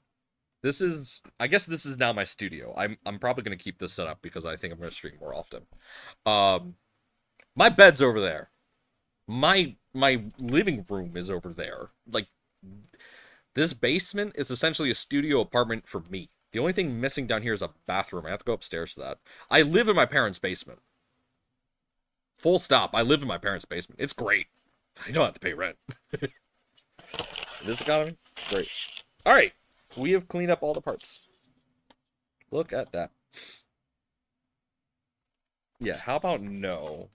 I guess this is now my studio. I'm probably going to keep this set up because I think I'm going to stream more often. My bed's over there. My living room is over there. Like, this basement is essentially a studio apartment for me. The only thing missing down here is a bathroom. I have to go upstairs for that. I live in my parents' basement. Full stop. I live in my parents' basement. It's great. I don't have to pay rent. This economy? Great. Alright. We have cleaned up all the parts. Look at that. Yeah, how about no?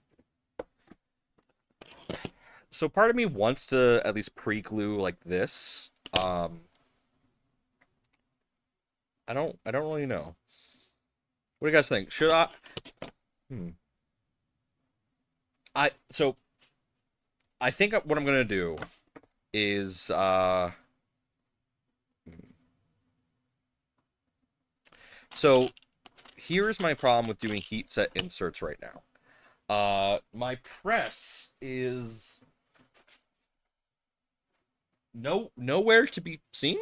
So part of me wants to at least pre-glue like this. I don't really know. What do you guys think? Should I? So I think what I'm gonna do is so here's my problem with doing heat set inserts right now. My press is nowhere to be seen.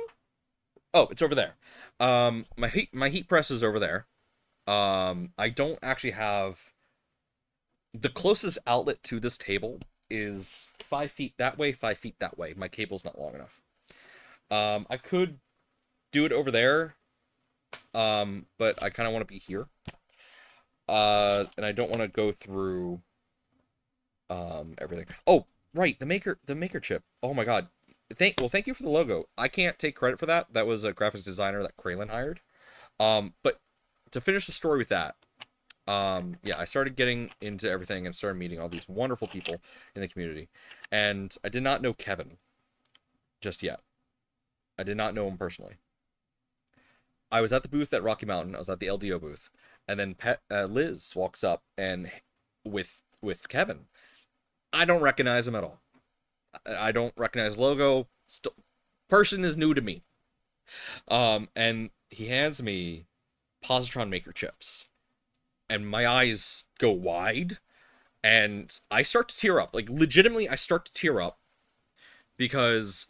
Oh, it's over there. My heat press is over there. I don't actually have the closest outlet to this table is 5 feet that way, 5 feet that way. My cable's not long enough. I could do it over there, but I kind of want to be here. And I don't want to go through everything. Oh, right, the maker chip. Oh my god. Thank you for the logo. I can't take credit for that. That was a graphics designer that Kraylin hired. But to finish the story with that, yeah, I started getting into everything and started meeting all these wonderful people in the community. And I did not know Kevin just yet. I did not know him personally. I was at the booth at Rocky Mountain. I was at the LDO booth. And then Liz walks up and with Kevin. I don't recognize him at all. I don't recognize logo. Person is new to me. And he hands me Positron maker chips. And my eyes go wide. And I start to tear up. Like, legitimately, I start to tear up. Because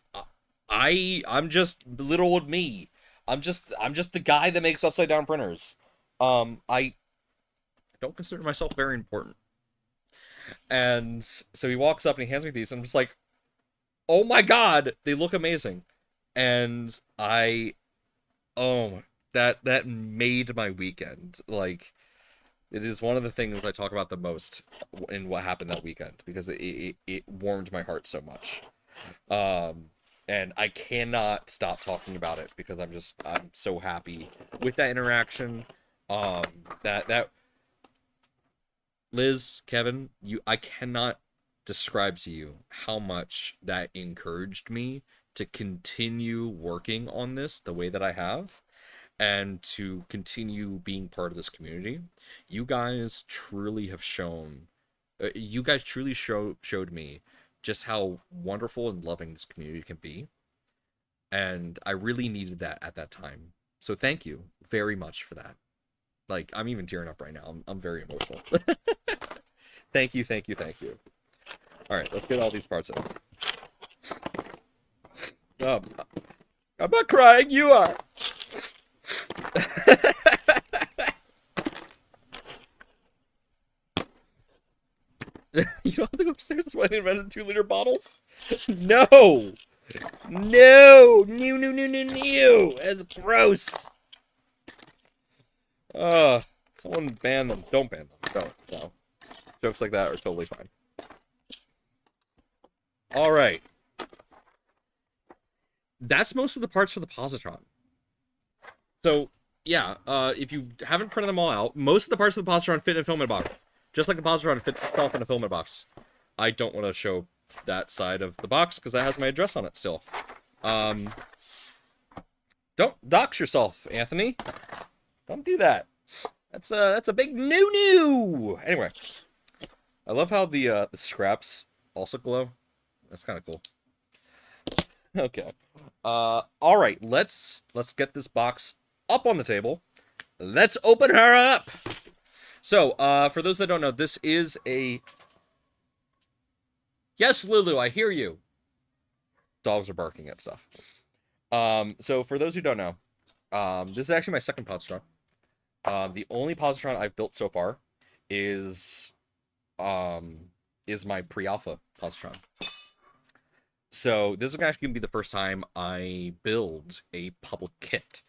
I'm just little old me. I'm just the guy that makes upside down printers. I don't consider myself very important. And so he walks up and he hands me these, and I'm just like, oh my god, they look amazing. And that made my weekend. Like, it is one of the things I talk about the most in what happened that weekend, because it warmed my heart so much. And I cannot stop talking about it because I'm so happy with that interaction. That Liz, Kevin, I cannot describe to you how much that encouraged me to continue working on this the way that I have and to continue being part of this community. You guys truly have shown, showed me just how wonderful and loving this community can be. And I really needed that at that time. So thank you very much for that. Like, I'm even tearing up right now. I'm very emotional. Thank you. All right, let's get all these parts in. I'm not crying, you are. You don't have to go upstairs. That's why they invented 2-liter bottles. No. That's gross. Someone ban them. Don't ban them. Don't. No. Jokes like that are totally fine. All right. That's most of the parts for the Positron. So, yeah, if you haven't printed them all out, most of the parts of the Positron fit in a filament box. Just like the Positron fits itself in a filament box. I don't want to show that side of the box because that has my address on it still. Don't dox yourself, Anthony. Don't do that. That's a big no. Anyway, I love how the scraps also glow. That's kind of cool. Okay. All right. Let's get this box up on the table. Let's open her up. So, for those that don't know, this is a... Yes, Lulu, I hear you. Dogs are barking at stuff. So for those who don't know, this is actually my second Positron. The only Positron I've built so far is my pre-alpha Positron. So this is actually gonna be the first time I build a public kit.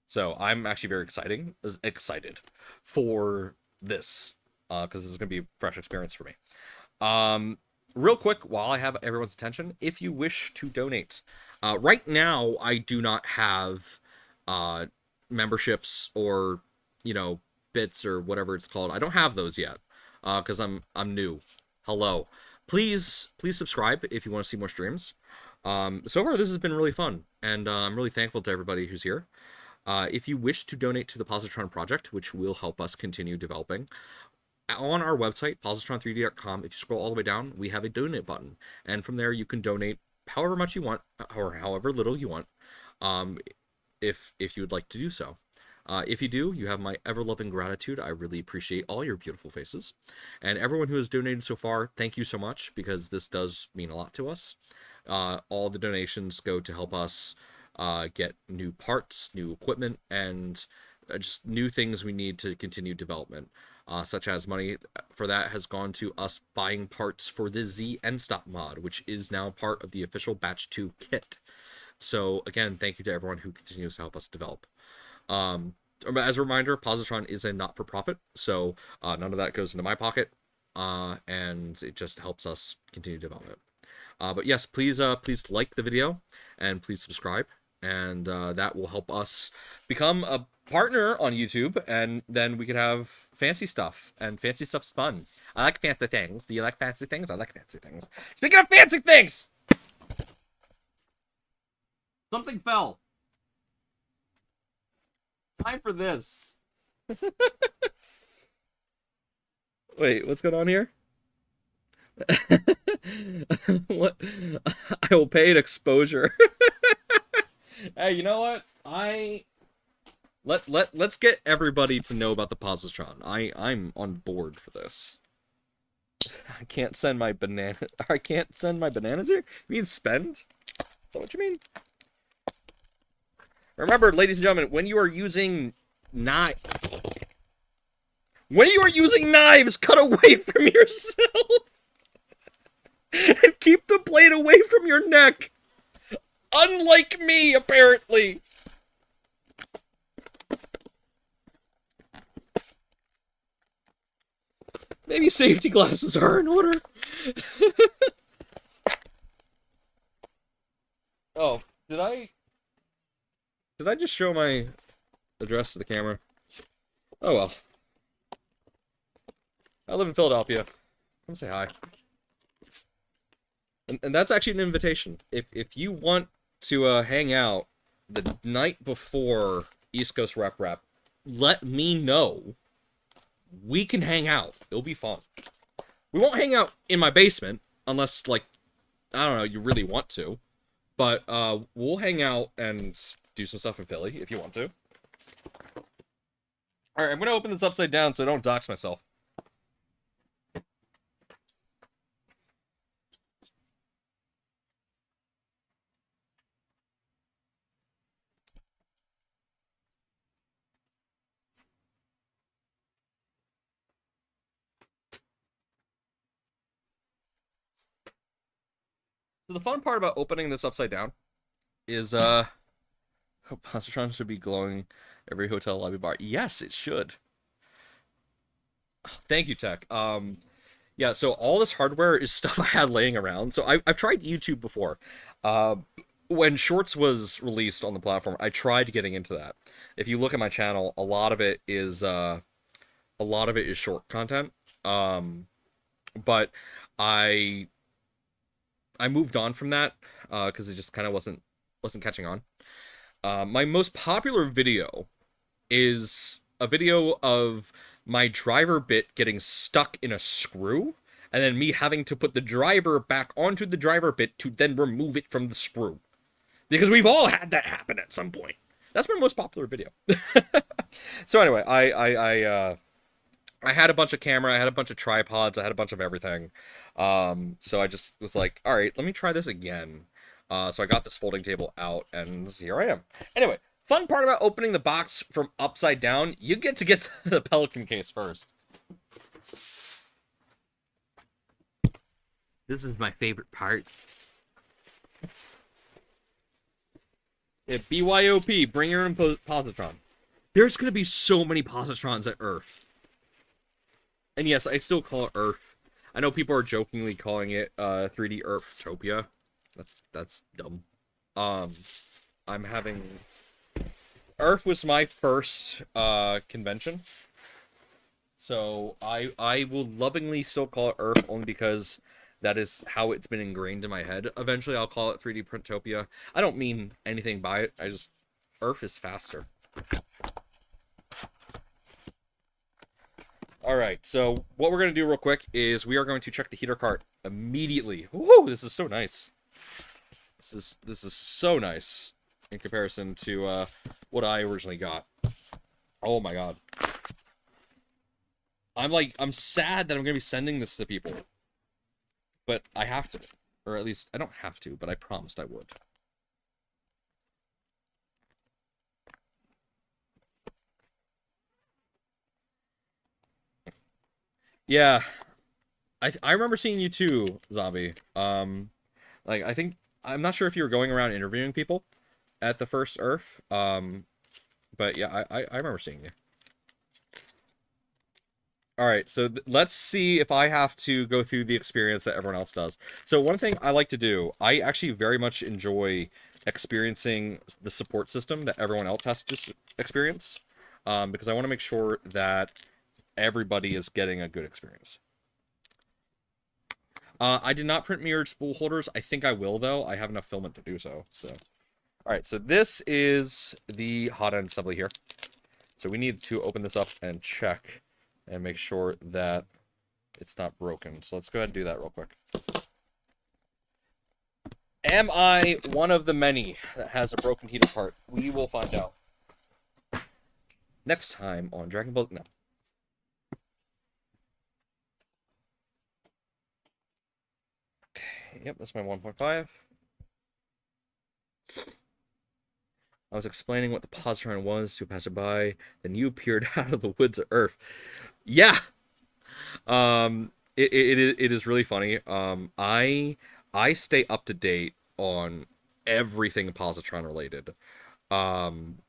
So I'm actually very excited for this, because this is gonna be a fresh experience for me. Real quick, while I have everyone's attention, if you wish to donate, right now I do not have memberships or, you know, bits or whatever it's called. I don't have those yet, because I'm new. Hello. Please subscribe if you want to see more streams. So far this has been really fun, and I'm really thankful to everybody who's here. If you wish to donate to the Positron project, which will help us continue developing, on our website, positron3d.com, if you scroll all the way down, we have a donate button. And from there, you can donate however much you want, or however little you want, if you would like to do so. If you do, you have my ever-loving gratitude. I really appreciate all your beautiful faces. And everyone who has donated so far, thank you so much, because this does mean a lot to us. All the donations go to help us get new parts, new equipment, and just new things we need to continue development. Such as money for that has gone to us buying parts for the Z end stop mod, which is now part of the official Batch 2 kit. So again, thank you to everyone who continues to help us develop. As a reminder, Positron is a not-for-profit, so none of that goes into my pocket, and it just helps us continue development. But yes, please like the video, and please subscribe, and that will help us become a partner on YouTube, and then we could have fancy stuff, and fancy stuff's fun. I like fancy things. Do you like fancy things? I like fancy things. Speaking of fancy things! Something fell. Time for this. Wait, what's going on here? What? I will pay an exposure. Hey, you know what? Let's get everybody to know about the Positron. I'm on board for this. I can't send my banana. I can't send my bananas here. You mean spend? Is that what you mean? Remember, ladies and gentlemen, when you are using knives, cut away from yourself and keep the blade away from your neck. Unlike me, apparently. Maybe safety glasses are in order. Oh, did I just show my address to the camera? Oh well. I live in Philadelphia. Come say hi. And that's actually an invitation. If you want to hang out the night before East Coast Rep, let me know. We can hang out. It'll be fun. We won't hang out in my basement unless, like, I don't know, you really want to. But we'll hang out and do some stuff in Philly if you want to. Alright, I'm going to open this upside down so I don't dox myself. So the fun part about opening this upside down is, Positron should be glowing every hotel lobby bar. Yes, it should. Thank you, Tech. Yeah, so all this hardware is stuff I had laying around. So I've tried YouTube before. When Shorts was released on the platform, I tried getting into that. If you look at my channel, a lot of it is short content. But I I moved on from that because it just kind of wasn't catching on. My most popular video is a video of my driver bit getting stuck in a screw, and then me having to put the driver back onto the driver bit to then remove it from the screw. Because we've all had that happen at some point. That's my most popular video. So anyway, I had a bunch of camera, I had a bunch of tripods, I had a bunch of everything. So I just was like, all right, let me try this again. So I got this folding table out, and here I am. Anyway, fun part about opening the box from upside down, you get to get the Pelican case first. This is my favorite part. Yeah, BYOP, bring your own positron. There's gonna be so many positrons at Earth. And yes, I still call it Earth. I know people are jokingly calling it 3D Earthtopia. That's dumb. I'm having Earth was my first convention. So I will lovingly still call it Earth only because that is how it's been ingrained in my head. Eventually I'll call it 3D Printopia. I don't mean anything by it. I just Earth is faster. All right, so what we're going to do real quick is we are going to check the heater cart immediately. Whoa, this is so nice. This is so nice in comparison to what I originally got. Oh my god. I'm sad that I'm going to be sending this to people. But I have to. Or at least, I don't have to, but I promised I would. Yeah. I remember seeing you too, Zombie. Like, I think... I'm not sure if you were going around interviewing people at the first Earth. But yeah, I remember seeing you. Alright, so let's see if I have to go through the experience that everyone else does. So one thing I like to do, I actually very much enjoy experiencing the support system that everyone else has to experience. Because I want to make sure that everybody is getting a good experience. I did not print mirrored spool holders. I think I will, though. I have enough filament to do so. Alright, so this is the hot end assembly here. So we need to open this up and check and make sure that it's not broken. So let's go ahead and do that real quick. Am I one of the many that has a broken heater part? We will find out. Next time on Dragon Ball... No. Okay, yep, that's my 1.5. I was explaining what the positron was to a passerby, then you appeared out of the woods of Earth. Yeah! It is really funny. I stay up to date on everything positron related.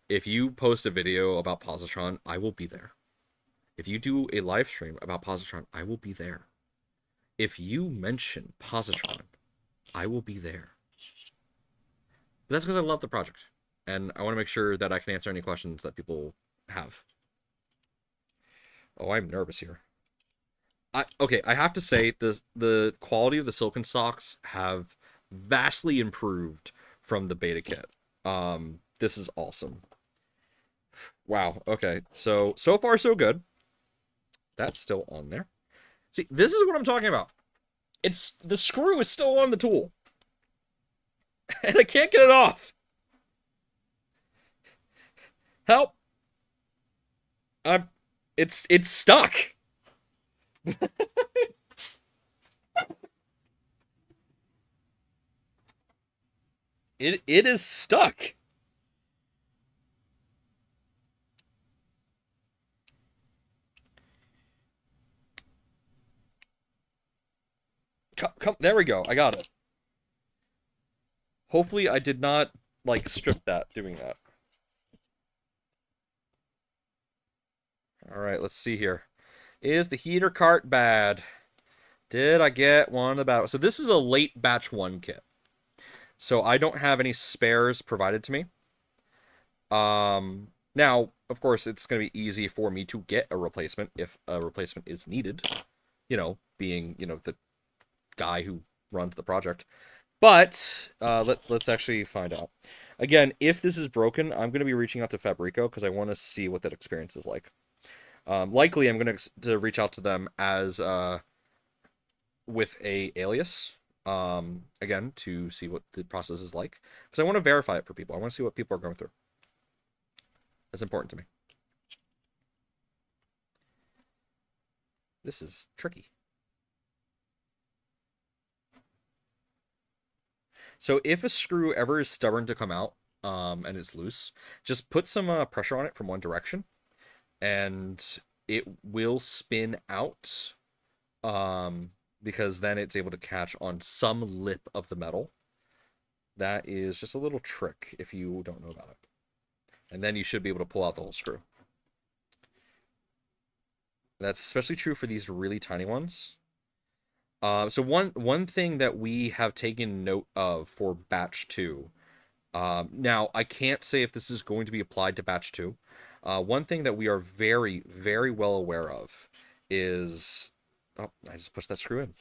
If you post a video about positron, I will be there. If you do a live stream about positron, I will be there. If you mention positron, I will be there. But that's because I love the project, and I want to make sure that I can answer any questions that people have. Oh, I'm nervous here. Okay, I have to say the quality of the silicon stocks have vastly improved from the beta kit. This is awesome. Wow. Okay, so far so good. That's still on there. See, this is what I'm talking about. It's the screw is still on the tool, and I can't get it off. Help! It's stuck. It is stuck. Come, there we go. I got it. Hopefully I did not, like, strip that doing that. Alright, let's see here. Is the heater cart bad? Did I get one of the battle? So this is a late batch 1 kit. So I don't have any spares provided to me. Now, of course, it's going to be easy for me to get a replacement if a replacement is needed. You know, being, you know, the guy who runs the project. But let's actually find out. Again, if this is broken, I'm going to be reaching out to Fabrico because I want to see what that experience is like. Likely, I'm going to reach out to them as with a alias. Again, to see what the process is like because I want to verify it for people. I want to see what people are going through. That's important to me. This is tricky. So if a screw ever is stubborn to come out, and it's loose, just put some pressure on it from one direction, and it will spin out, because then it's able to catch on some lip of the metal. That is just a little trick if you don't know about it. And then you should be able to pull out the whole screw. That's especially true for these really tiny ones. So one thing that we have taken note of for batch 2, now I can't say if this is going to be applied to batch 2. One thing that we are very, very well aware of is, oh, I just pushed that screw in.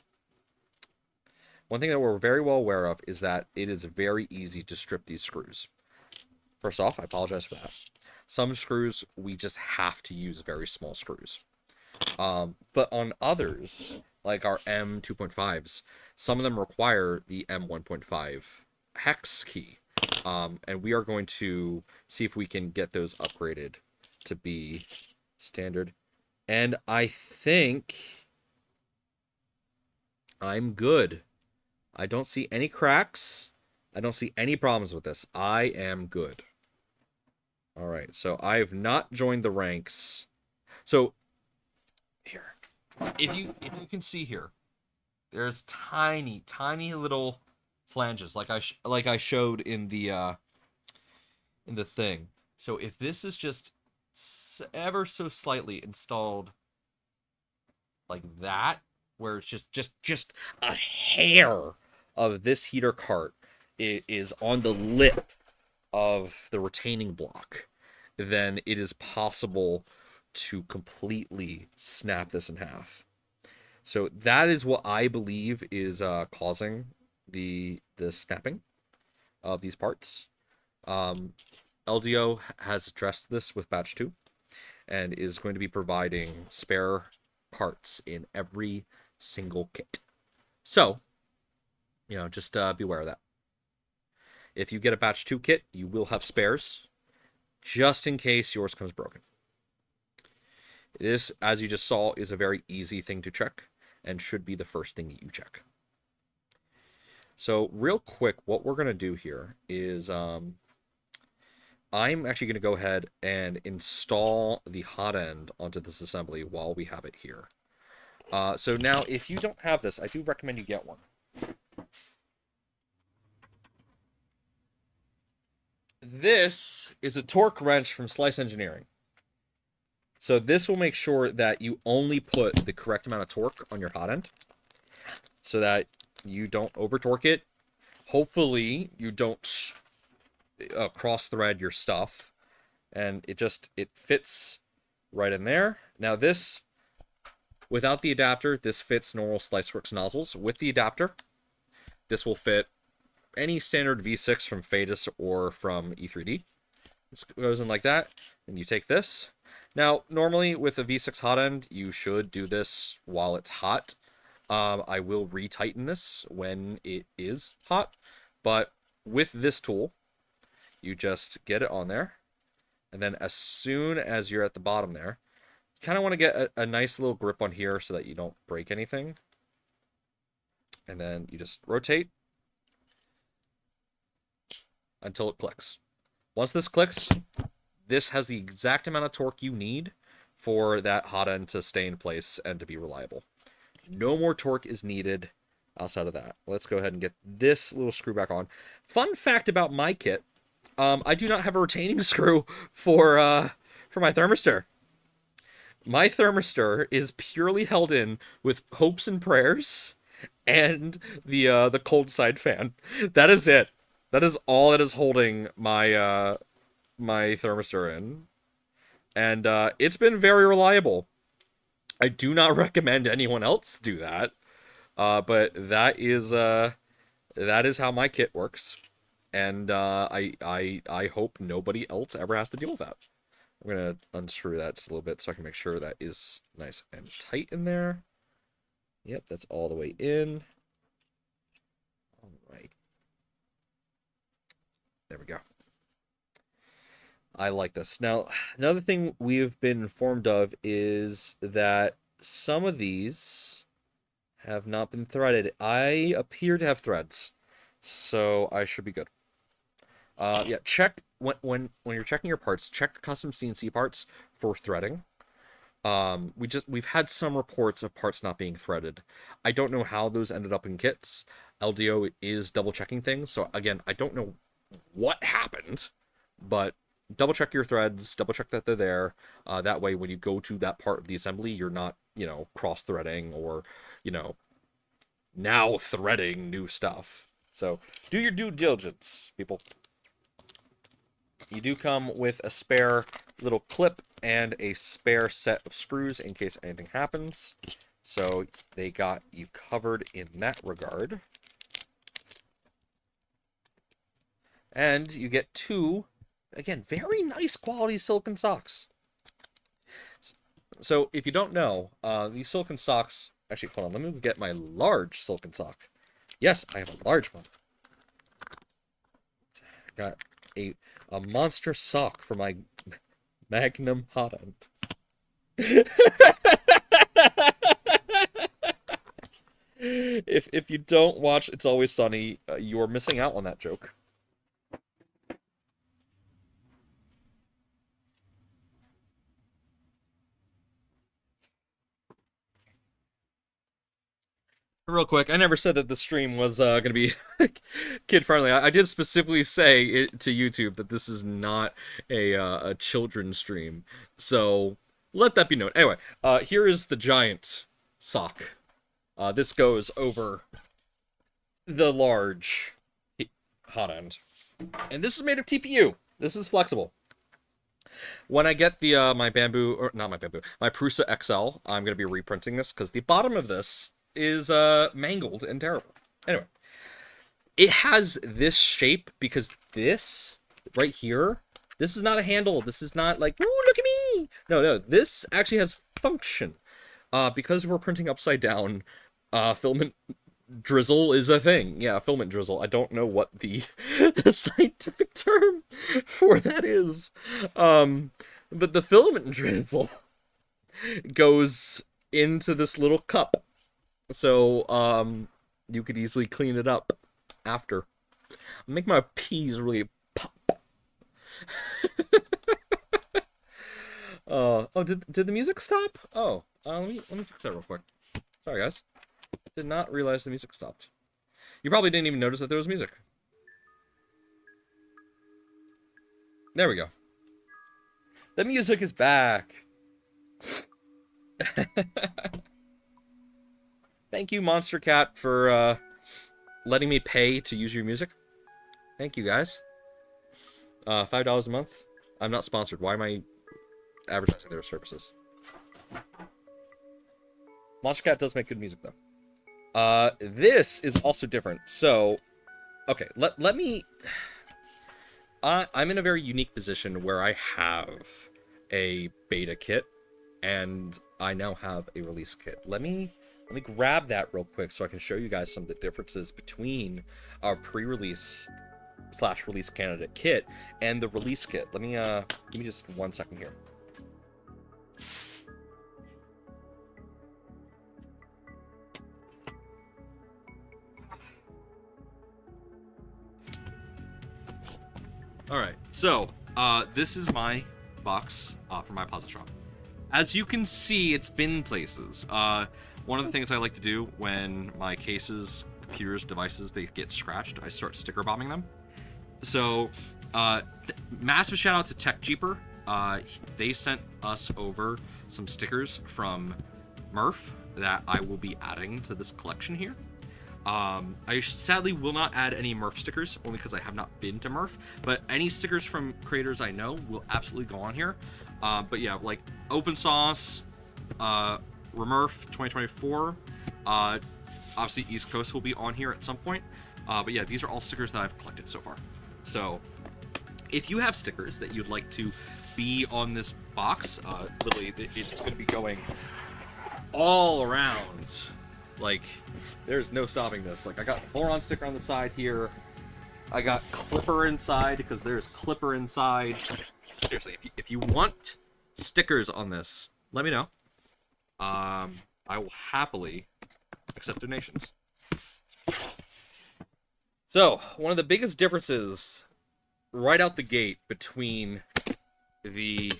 One thing that we're very well aware of is that it is very easy to strip these screws. First off, I apologize for that. Some screws, we just have to use very small screws. But on others, like our M2.5s, some of them require the M1.5 hex key. And we are going to see if we can get those upgraded to be standard. And I think I'm good. I don't see any cracks. I don't see any problems with this. I am good. All right, so I have not joined the ranks. So here, if you can see here, there's tiny little flanges like I showed in the thing. So if this is just ever so slightly installed like that, where it's just a hair of this heater cart is on the lip of the retaining block, then it is possible to completely snap this in half. So that is what I believe is causing the snapping of these parts. LDO has addressed this with batch 2 and is going to be providing spare parts in every single kit. So, just beware of that. If you get a batch 2 kit, you will have spares just in case yours comes broken. This, as you just saw, is a very easy thing to check and should be the first thing that you check. So real quick, what we're going to do here is I'm actually going to go ahead and install the hot end onto this assembly while we have it here. So now, if you don't have this, I do recommend you get one. This is a torque wrench from Slice Engineering. So this will make sure that you only put the correct amount of torque on your hot end so that you don't over torque it. Hopefully you don't cross thread your stuff, and it fits right in there. Now this, without the adapter, this fits normal SliceWorks nozzles. With the adapter, this will fit any standard V6 from Fadus or from E3D. This goes in like that, and you take this. Now, normally with a V6 hot end, you should do this while it's hot. I will retighten this when it is hot, but with this tool, you just get it on there, and then as soon as you're at the bottom there, you kind of want to get a nice little grip on here so that you don't break anything. And then you just rotate until it clicks. Once this clicks, this has the exact amount of torque you need for that hot end to stay in place and to be reliable. No more torque is needed outside of that. Let's go ahead and get this little screw back on. Fun fact about my kit, I do not have a retaining screw for my thermistor. My thermistor is purely held in with hopes and prayers and the cold side fan. That is it. That is all that is holding my my thermistor in, and it's been very reliable. I do not recommend anyone else do that, but that is that is how my kit works, and I hope nobody else ever has to deal with that. I'm gonna unscrew that just a little bit so I can make sure that is nice and tight in there. Yep, that's all the way in. All right. There we go. I like this. Now, another thing we've been informed of is that some of these have not been threaded. I appear to have threads, so I should be good. Yeah, check when you're checking your parts, check the custom CNC parts for threading. We've had some reports of parts not being threaded. I don't know how those ended up in kits. LDO is double checking things, so again, I don't know what happened, but double check your threads, double check that they're there. That way, when you go to that part of the assembly, you're not, cross threading or, now threading new stuff. So do your due diligence, people. You do come with a spare little clip and a spare set of screws in case anything happens. So they got you covered in that regard. And you get two, again, very nice quality silicone socks. So if you don't know, these silicone socks... Actually, hold on, let me get my large silicone sock. Yes, I have a large one. Got a monster sock for my Magnum hot end. If you don't watch It's Always Sunny, you are missing out on that joke. Real quick, I never said that the stream was going to be kid-friendly. I did specifically say to YouTube that this is not a children's stream. So, let that be known. Anyway, here is the giant sock. This goes over the large hot end. And this is made of TPU. This is flexible. When I get the my bamboo, or not my bamboo, my Prusa XL, I'm going to be reprinting this because the bottom of this is mangled and terrible. Anyway, it has this shape because this right here, this is not a handle. This is not like, ooh, look at me. No, this actually has function. Because we're printing upside down, filament drizzle is a thing. Yeah, filament drizzle. I don't know what the the scientific term for that is. But the filament drizzle goes into this little cup. So, you could easily clean it up after. Make my peas really pop. Oh, did the music stop? Oh, let me fix that real quick. Sorry, guys. Did not realize the music stopped. You probably didn't even notice that there was music. There we go. The music is back. Thank you, Monster Cat, for letting me pay to use your music. Thank you, guys. $5 a month. I'm not sponsored. Why am I advertising their services? Monster Cat does make good music, though. This is also different. So, okay, let me... I'm in a very unique position where I have a beta kit, and I now have a release kit. Let me grab that real quick so I can show you guys some of the differences between our pre-release / release candidate kit and the release kit. Let me give me just 1 second here. All right, so this is my box for my Positron. As you can see, it's been places. One of the things I like to do when my cases, computers, devices, they get scratched, I start sticker bombing them. So, massive shout out to TechJeeper. They sent us over some stickers from Murph that I will be adding to this collection here. I sadly will not add any Murph stickers, only because I have not been to Murph, but any stickers from creators I know will absolutely go on here. But yeah, like Open Sauce, Remurf 2024, obviously East Coast will be on here at some point, But yeah, these are all stickers that I've collected so far. So if you have stickers that you'd like to be on this box, literally it's going to be going all around. Like, there's no stopping this. Like, I got Boron sticker on the side here. I got Clipper inside because there's Clipper inside. Seriously, if you want stickers on this, let me know. I will happily accept donations. So, one of the biggest differences right out the gate between the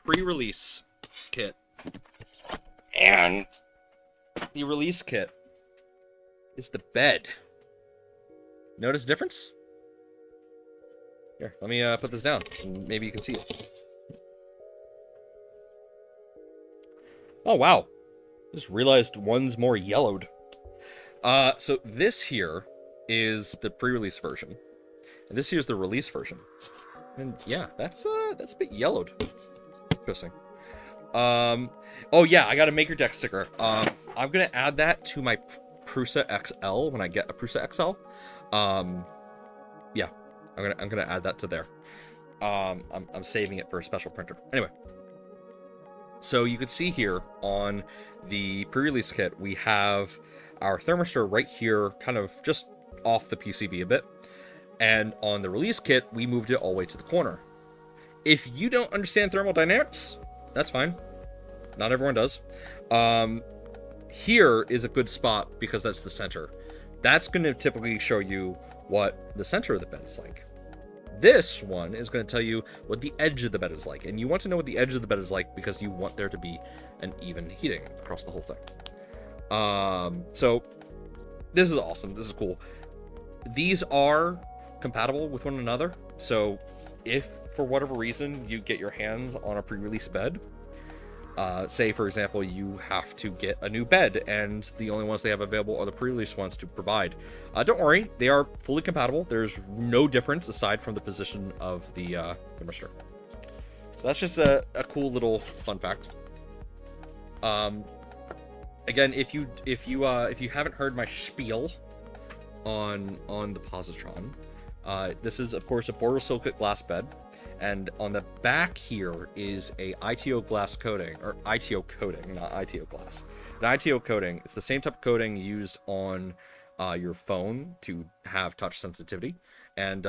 pre-release kit and the release kit is the bed. Notice the difference? Here, let me put this down, and maybe you can see it. Oh, wow. Just realized one's more yellowed. So this here is the pre-release version, and this here's the release version. And yeah, that's a bit yellowed. Interesting. Oh yeah, I got a Maker Deck sticker. I'm gonna add that to my Prusa XL when I get a Prusa XL. Yeah, I'm gonna add that to there. I'm saving it for a special printer. Anyway, so you can see here on the pre-release kit, we have our thermistor right here, kind of just off the PCB a bit. And on the release kit, we moved it all the way to the corner. If you don't understand thermodynamics, that's fine. Not everyone does. Here is a good spot because that's the center. That's going to typically show you what the center of the bed is like. This one is going to tell you what the edge of the bed is like. And you want to know what the edge of the bed is like because you want there to be an even heating across the whole thing. So this is awesome. This is cool. These are compatible with one another. So if for whatever reason you get your hands on a pre-release bed, say for example you have to get a new bed and the only ones they have available are the pre-release ones to provide, don't worry, they are fully compatible. There's no difference aside from the position of the thermistor. So that's just a cool little fun fact. Again, if you haven't heard my spiel on the Positron, this is of course a borosilicate glass bed. And on the back here is a ITO glass coating, or ITO coating, not ITO glass. An ITO coating, it's the same type of coating used on your phone to have touch sensitivity. And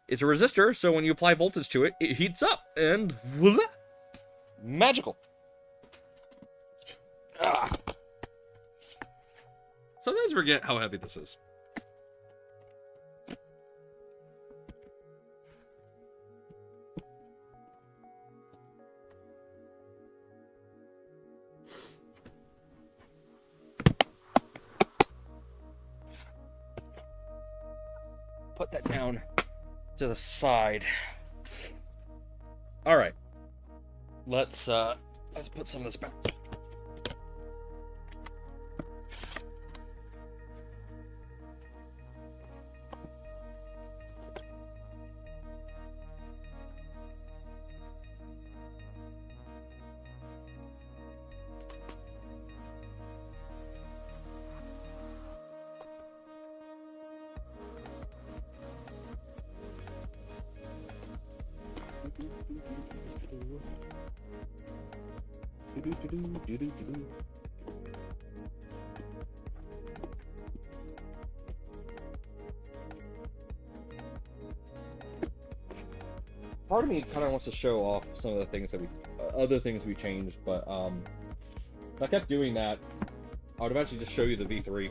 it's a resistor, so when you apply voltage to it, it heats up, and voila! Magical. Ah. Sometimes I forget how heavy this is. Put that down to the side. All right, let's put some of this back. Part of me kind of wants to show off some of the things that other things we changed, but if I kept doing that, I would eventually just show you the V3.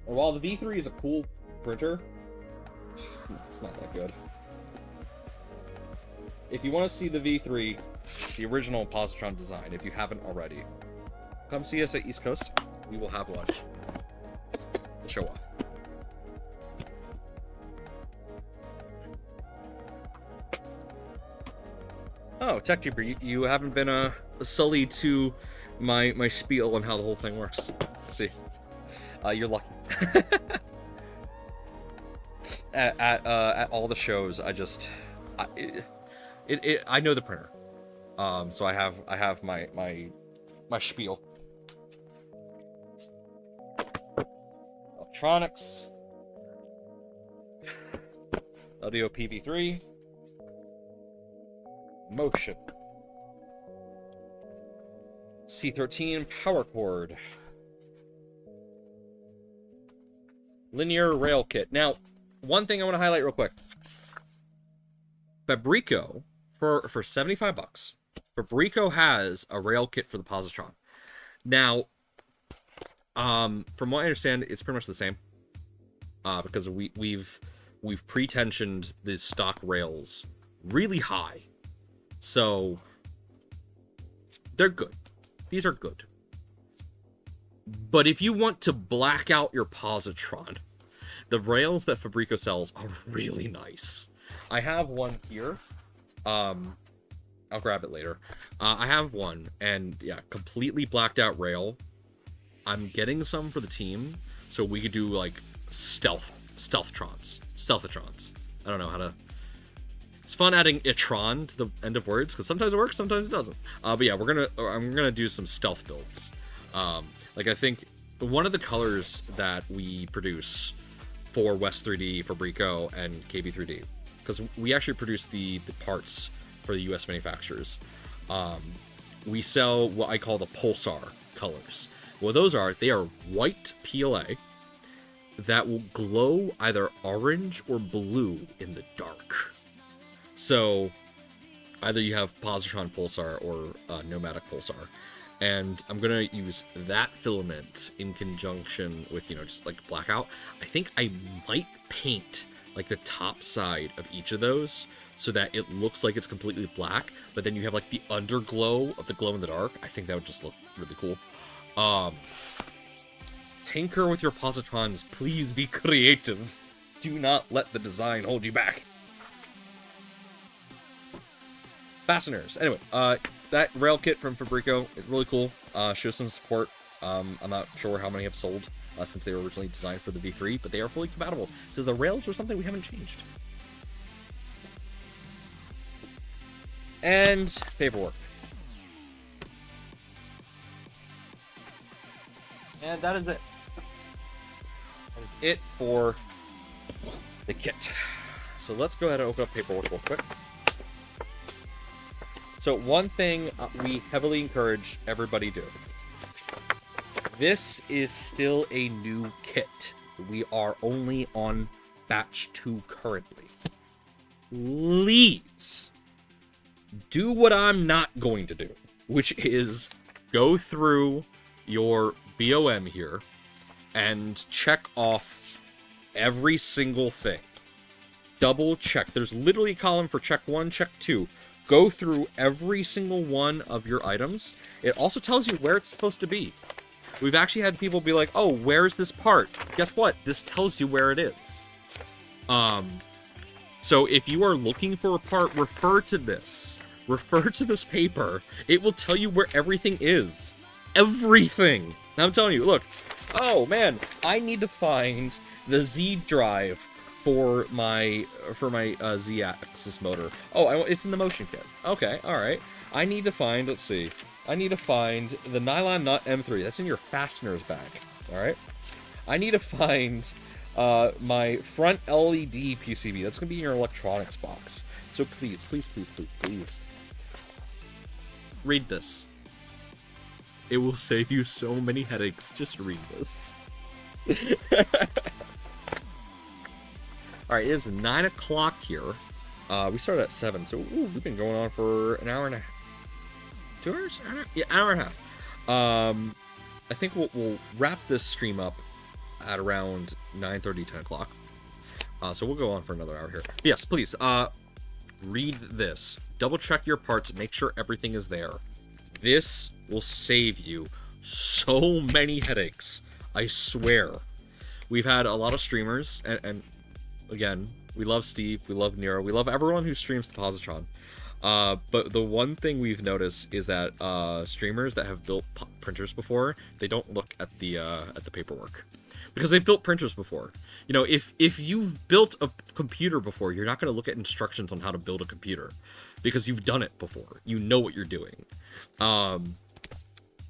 And while the V3 is a cool printer, it's not that good. If you want to see the V3, the original Positron design, if you haven't already, come see us at East Coast. We will have lunch. We'll show off. Oh, TechTuber, you haven't been sullied to my spiel on how the whole thing works. Let's see. You're lucky. at all the shows, I know the printer. So I have my spiel. Oh, electronics. LDO PV3. Motion. C13 power cord. Linear rail kit. Now, one thing I want to highlight real quick. Fabrico, for $75, Fabrico has a rail kit for the Positron. Now, from what I understand, it's pretty much the same. Because we've pre-tensioned the stock rails really high. So, they're good. These are good. But if you want to black out your Positron, the rails that Fabrico sells are really nice. I have one here. I'll grab it later. I have one, and yeah, completely blacked out rail. I'm getting some for the team, so we could do like stealthatrons. I don't know how to. It's fun adding itron to the end of words because sometimes it works, sometimes it doesn't. But yeah, I'm gonna do some stealth builds. Like I think one of the colors that we produce for West 3D, Fabrico, and KB3D, because we actually produce the parts for the U.S. manufacturers. We sell what I call the Pulsar colors. What those are, they are white PLA that will glow either orange or blue in the dark. So either you have Positron Pulsar or Nomadic Pulsar. And I'm going to use that filament in conjunction with, just like blackout. I think I might paint like the top side of each of those so that it looks like it's completely black, but then you have like the underglow of the glow in the dark. I think that would just look really cool. Tinker with your Positrons. Please be creative. Do not let the design hold you back. Fasteners. Anyway, that rail kit from Fabrico is really cool. Shows some support. I'm not sure how many have sold since they were originally designed for the V3, but they are fully compatible because the rails are something we haven't changed. And paperwork. And that is it. That is it for the kit. So let's go ahead and open up paperwork real quick. So one thing we heavily encourage everybody do. This is still a new kit. We are only on batch 2 currently. Please do what I'm not going to do, which is go through your BOM here and check off every single thing. Double check. There's literally a column for check 1, check 2. Go through every single one of your items. It also tells you where it's supposed to be. We've actually had people be like, oh, where's this part? Guess what? This tells you where it is. So if you are looking for a part, refer to this. Refer to this paper. It will tell you where everything is. Everything. I'm telling you, look. Oh, man. I need to find the Z drive for my Z-axis motor. Oh, it's in the motion kit. Okay, alright. I need to find, let's see. I need to find the nylon nut M3. That's in your fasteners bag. Alright. I need to find my front LED PCB. That's going to be in your electronics box. So please, please, please, please, please. Read this. It will save you so many headaches. Just read this. Alright, it is 9 o'clock here. We started at 7, so we've been going on for an hour and a half. 2 hours? Yeah, an hour and a half. I think we'll wrap this stream up at around 9:30, 10 o'clock. So we'll go on for another hour here. But yes, please, read this. Double check your parts, make sure everything is there. This will save you so many headaches. I swear. We've had a lot of streamers, and again, we love Steve, we love Nero, we love everyone who streams the Positron. But the one thing we've noticed is that streamers that have built printers before, they don't look at the paperwork. Because they've built printers before. You know, if you've built a computer before, you're not going to look at instructions on how to build a computer. Because you've done it before. You know what you're doing.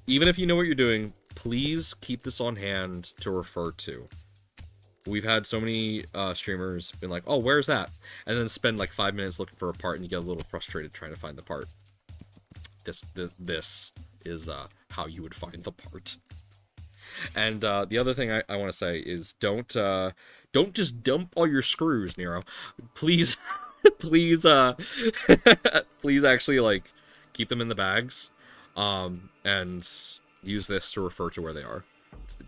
Even if you know what you're doing, please keep this on hand to refer to. We've had so many streamers been like, oh, where's that? And then spend like 5 minutes looking for a part, and you get a little frustrated trying to find the part. This is how you would find the part. And the other thing I want to say is don't just dump all your screws, Nero. Please, please, please actually like keep them in the bags, and use this to refer to where they are.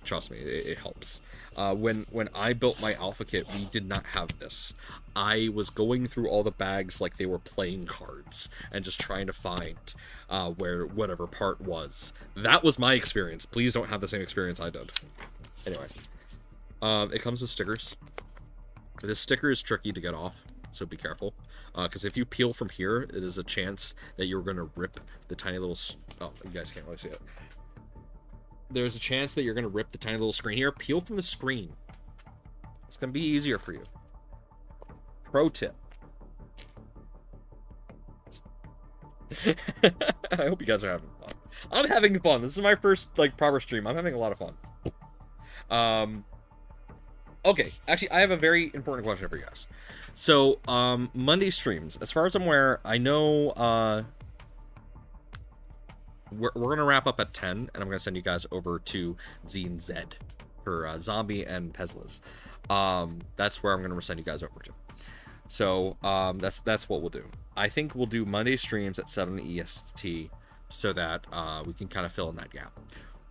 Trust me, it helps. When I built my alpha kit, we did not have this. I was going through all the bags like they were playing cards and just trying to find where whatever part was. That was my experience. Please don't have the same experience I did. Anyway, it comes with stickers. This sticker is tricky to get off, so be careful. Because if you peel from here, it is a chance that you're going to rip the tiny little... Oh, you guys can't really see it. There's a chance that you're going to rip the tiny little screen here. Peel from the screen. It's going to be easier for you. Pro tip. I hope you guys are having fun. I'm having fun. This is my first, like, proper stream. I'm having a lot of fun. Okay. Actually, I have a very important question for you guys. So, Monday streams. As far as I'm aware, I know, we're going to wrap up at 10, and I'm going to send you guys over to Z and Z for Zombie and Pezlas. That's where I'm going to send you guys over to. So that's what we'll do. I think we'll do Monday streams at 7 EST so that we can kind of fill in that gap.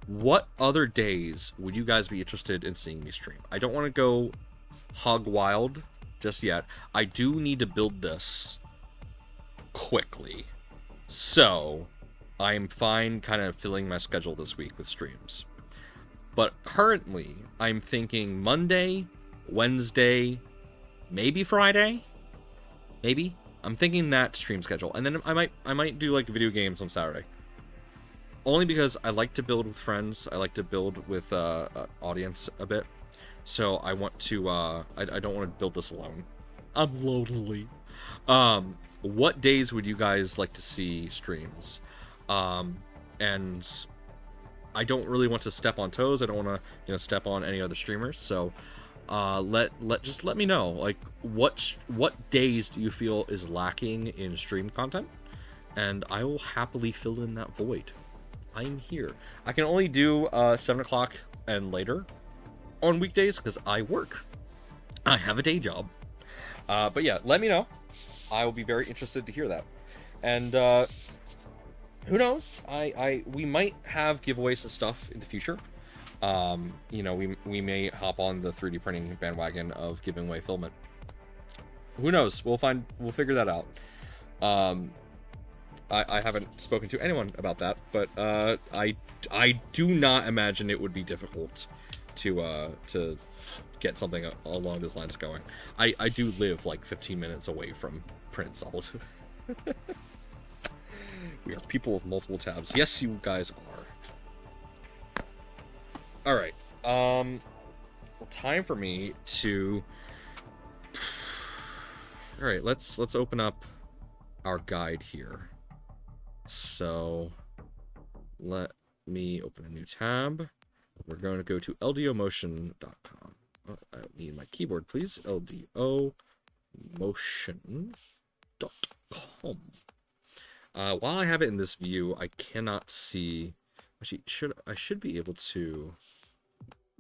What other days would you guys be interested in seeing me stream? I don't want to go hog wild just yet. I do need to build this quickly. So... I'm fine kind of filling my schedule this week with streams. But currently, I'm thinking Monday, Wednesday, maybe Friday? Maybe? I'm thinking that stream schedule. And then I might do like video games on Saturday. Only because I like to build with friends. I like to build with audience a bit. So I want to, I don't want to build this alone. I'm lonely. What days would you guys like to see streams? And I don't really want to step on toes. I don't want to, step on any other streamers. So, just let me know, like, what days do you feel is lacking in stream content, and I will happily fill in that void. I'm here. I can only do 7 o'clock and later on weekdays because I work. I have a day job. But yeah, let me know. I will be very interested to hear that. And who knows? We might have giveaways and stuff in the future. We may hop on the 3D printing bandwagon of giving away filament. Who knows? We'll figure that out. I haven't spoken to anyone about that, but I do not imagine it would be difficult to get something along those lines going. I do live like 15 minutes away from print solid. We are people with multiple tabs. Yes, you guys are. All right. Time for me to. All right. Let's open up our guide here. So let me open a new tab. We're going to go to ldomotion.com. Oh, I need my keyboard, please. ldomotion.com. While I have it in this view, I cannot see. Actually, I should be able to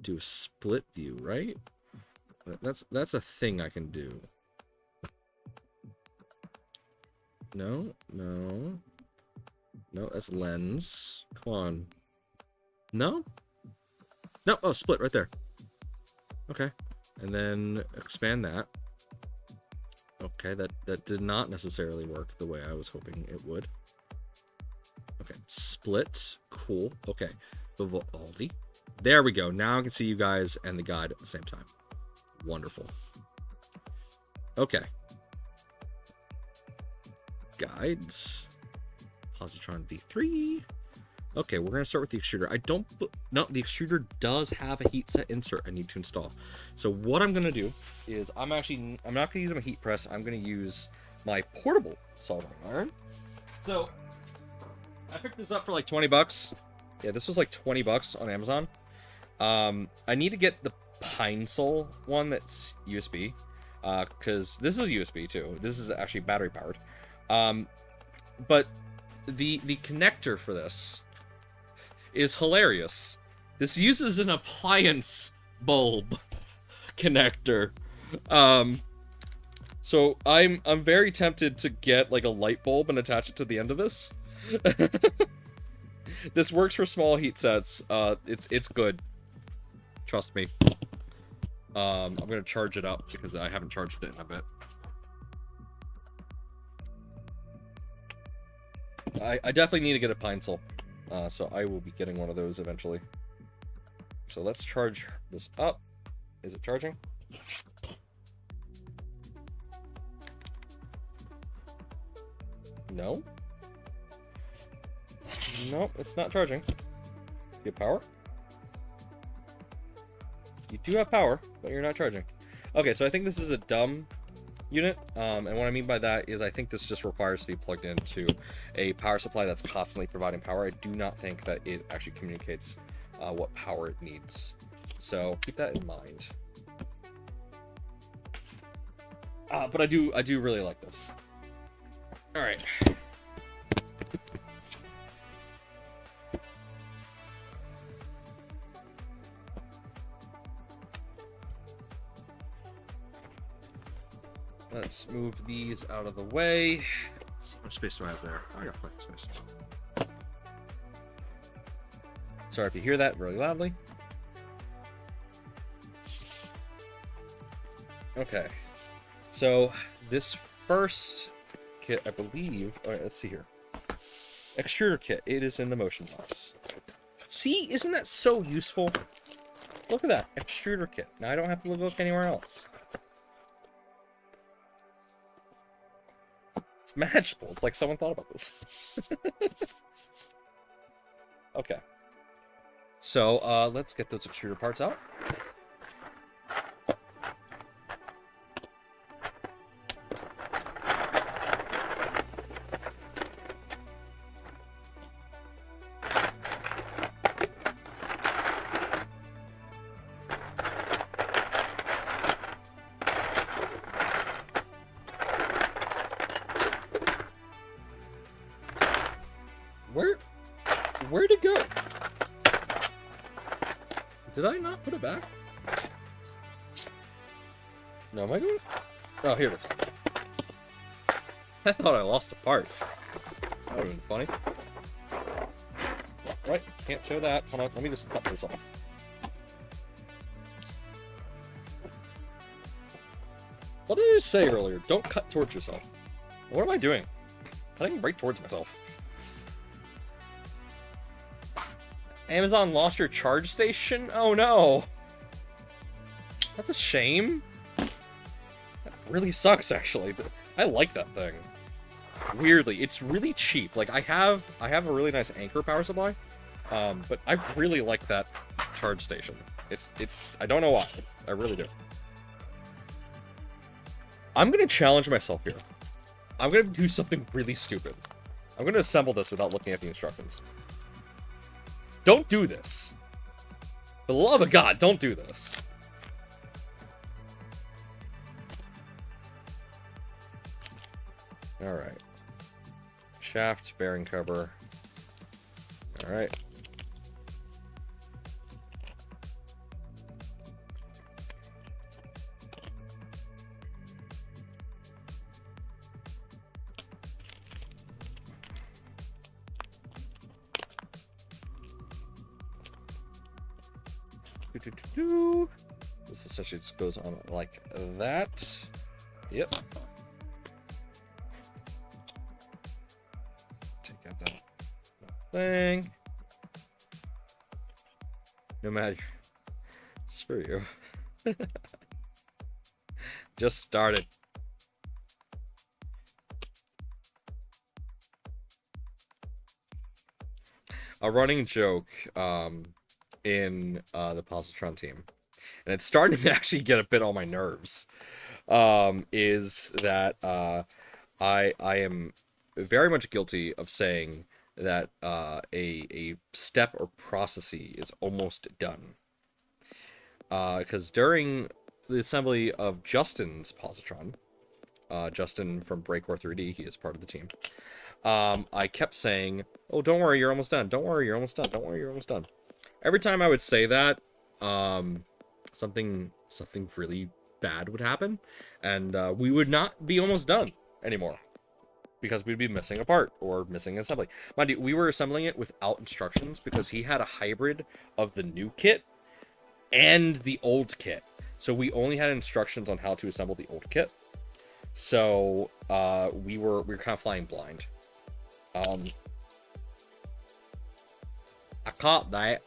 do a split view, right? That's a thing I can do. No, that's lens. Come on. No. Oh, split right there. Okay, and then expand that. Okay, that did not necessarily work the way I was hoping it would. Okay, split. Cool. Okay, Vivaldi. There we go. Now I can see you guys and the guide at the same time. Wonderful. Okay. Guides. Positron v3. Okay, we're going to start with the extruder. No, the extruder does have a heat set insert I need to install. So what I'm going to do is I'm not going to use my heat press. I'm going to use my portable soldering iron. So I picked this up for like 20 bucks. Yeah, this was like 20 bucks on Amazon. I need to get pine sol one that's USB, because this is USB too. This is actually battery powered. But the connector for this is hilarious. This uses an appliance bulb connector. So I'm very tempted to get like a light bulb and attach it to the end of this. This works for small heat sets. It's good. Trust me. I'm gonna charge it up because I haven't charged it in a bit. I definitely need to get a pine sol. So I will be getting one of those eventually. So let's charge this up. Is it charging? No? No, it's not charging. You have power? You do have power, but you're not charging. Okay, so I think this is a dumb unit, and what I mean by that is I think this just requires to be plugged into a power supply that's constantly providing power. I do not think that it actually communicates what power it needs. So keep that in mind. But I do really like this. All right. Let's move these out of the way. Let's see, how much space do I have there? I got plenty of space. Sorry if you hear that really loudly. Okay. So this first kit, I believe. All right, let's see here. Extruder kit. It is in the motion box. See, isn't that so useful? Look at that extruder kit. Now I don't have to look anywhere else. It's magical. It's like someone thought about this. Okay. So let's get those extruder parts out. Where'd it go? Did I not put it back? No, am I going? Oh, here it is. I thought I lost a part. That would have been funny. Right, can't show that. Hold on, let me just cut this off. What did I just say earlier? Don't cut towards yourself. What am I doing? Cutting right towards myself. Amazon lost your charge station? Oh no! That's a shame. That really sucks, actually. I like that thing. Weirdly, it's really cheap. Like I have a really nice Anchor power supply, but I really like that charge station. It's I don't know why. I really do. I'm gonna challenge myself here. I'm gonna do something really stupid. I'm gonna assemble this without looking at the instructions. Don't do this. For the love of God, don't do this. Alright. Shaft, bearing cover. Alright. This essentially just goes on like that. Yep. Take out that thing. No matter. Screw you. Just started. A running joke, in the Positron team, and it's starting to actually get a bit on my nerves, is that I am very much guilty of saying that a step or process is almost done. Because during the assembly of Justin's positron, Justin from Breakcore 3D, he is part of the team. I kept saying, "Oh, don't worry, you're almost done. Don't worry, you're almost done. Don't worry, you're almost done." Every time I would say that, something really bad would happen, and we would not be almost done anymore because we'd be missing a part or missing an assembly. Mind you, we were assembling it without instructions because he had a hybrid of the new kit and the old kit, so we only had instructions on how to assemble the old kit. So we were kind of flying blind. I caught that.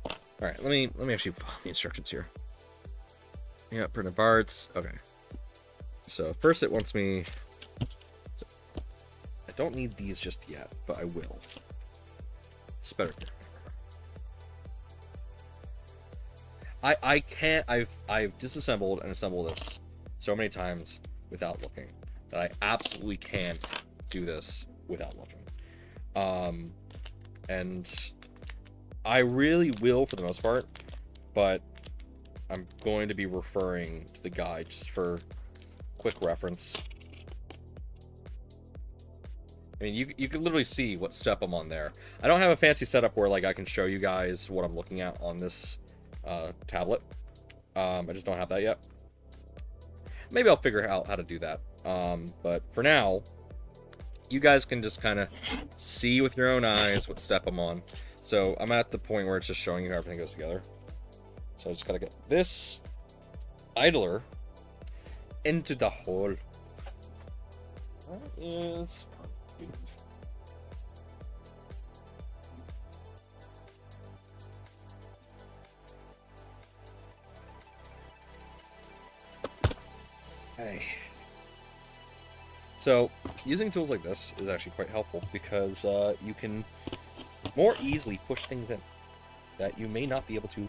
All right, let me actually follow the instructions here. Yeah, printed parts. Okay. So first it wants me. I don't need these just yet, but I will. It's better. I can't. I've disassembled and assembled this so many times without looking that I absolutely can't do this without looking. And I really will for the most part, but I'm going to be referring to the guide just for quick reference. I mean, you can literally see what step I'm on there. I don't have a fancy setup where like I can show you guys what I'm looking at on this tablet. I just don't have that yet. Maybe I'll figure out how to do that. But for now, you guys can just kind of see with your own eyes what step I'm on. So I'm at the point where it's just showing you how everything goes together. So I just gotta get this idler into the hole. That is... Hey. So using tools like this is actually quite helpful because you can more easily push things in that you may not be able to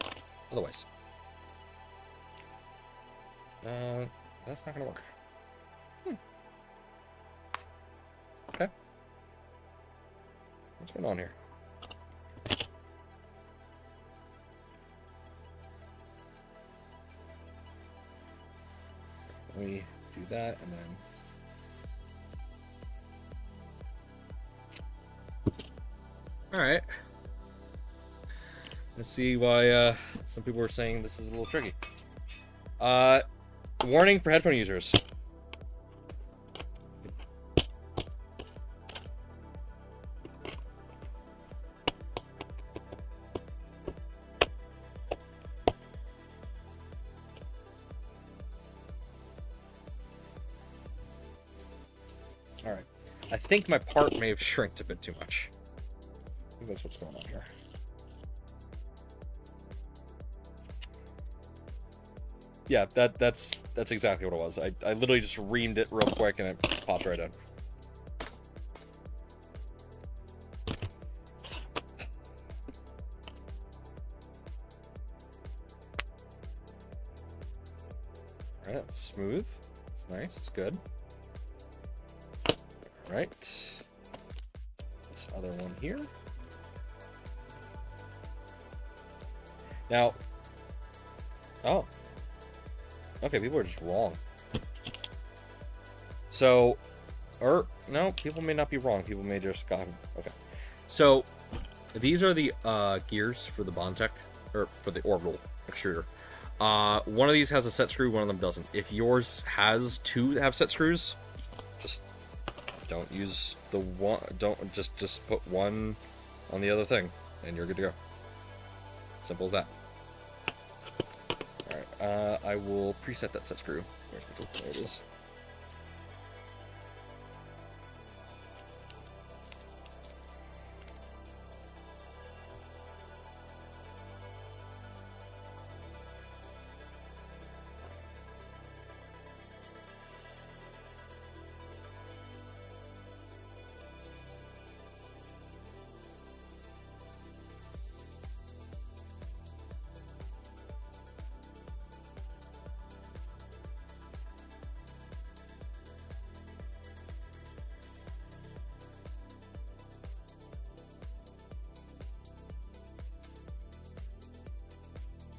otherwise. That's not gonna work. Okay. What's going on here? Let me do that and then... Alright. Let's see why some people were saying this is a little tricky. Warning for headphone users. Alright. I think my part may have shrinked a bit too much. I think that's what's going on here. Yeah, that's exactly what it was. I literally just reamed it real quick and it popped right in. Alright, that's smooth. It's nice, it's good. Alright. This other one here. Now... Oh. Okay, people are just wrong. So, or no, people may not be wrong. People may just got... Okay. So, these are the gears for the Bondtech, or for the orbital extruder. One of these has a set screw, one of them doesn't. If yours has two that have set screws, just don't use the one. Don't just put one on the other thing, and you're good to go. Simple as that. Alright, I will preset that set screw. Where's my tool? There it is.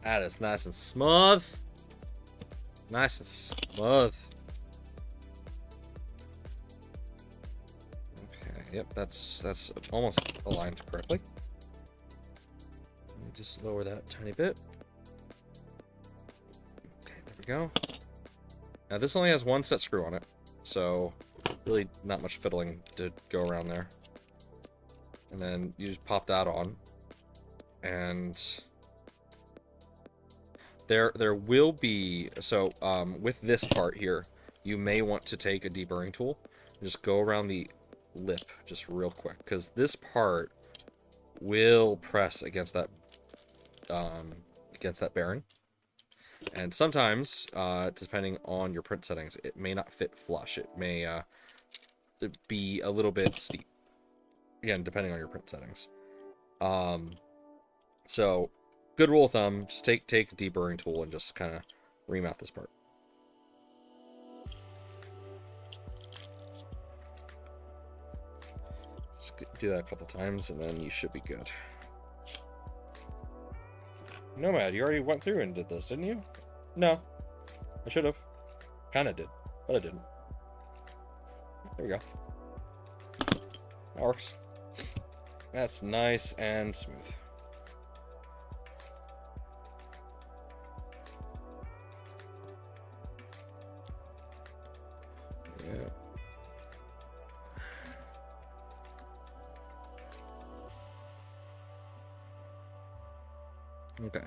That is nice and smooth. Nice and smooth. Okay, yep, that's almost aligned correctly. Let me just lower that a tiny bit. Okay, there we go. Now this only has one set screw on it, so really not much fiddling to go around there. And then you just pop that on, and there will be, so with this part here, you may want to take a deburring tool and just go around the lip just real quick, because this part will press against that bearing. And sometimes, depending on your print settings, it may not fit flush. It may be a little bit steep. Again, depending on your print settings. So, good rule of thumb, just take a deburring tool and just kind of remount this part. Just do that a couple times, and then you should be good. Nomad, you already went through and did this, didn't you? No. I should have. Kinda did, but I didn't. There we go. That works. That's nice and smooth. Yeah. Okay.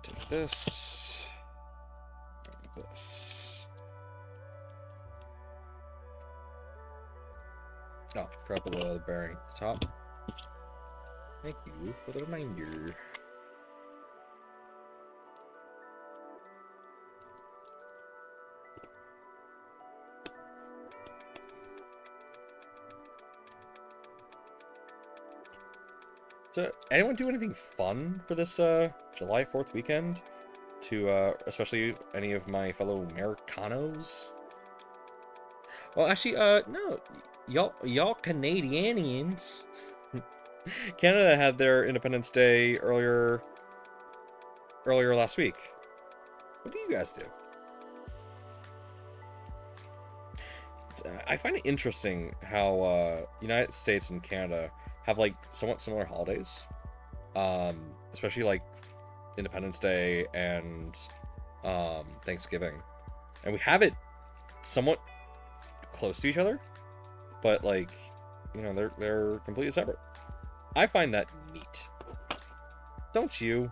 Take this. And this. Oh, forgot the bearing at the top. Thank you for the reminder. So, anyone do anything fun for this July 4th weekend? To especially any of my fellow Americanos? Well, actually, no, y'all Canadians. Canada had their Independence Day earlier last week. What do you guys do? I find it interesting how United States and Canada have like somewhat similar holidays, especially like Independence Day and Thanksgiving, and we have it somewhat close to each other, but like, you know, they're completely separate. I find that neat. Don't you?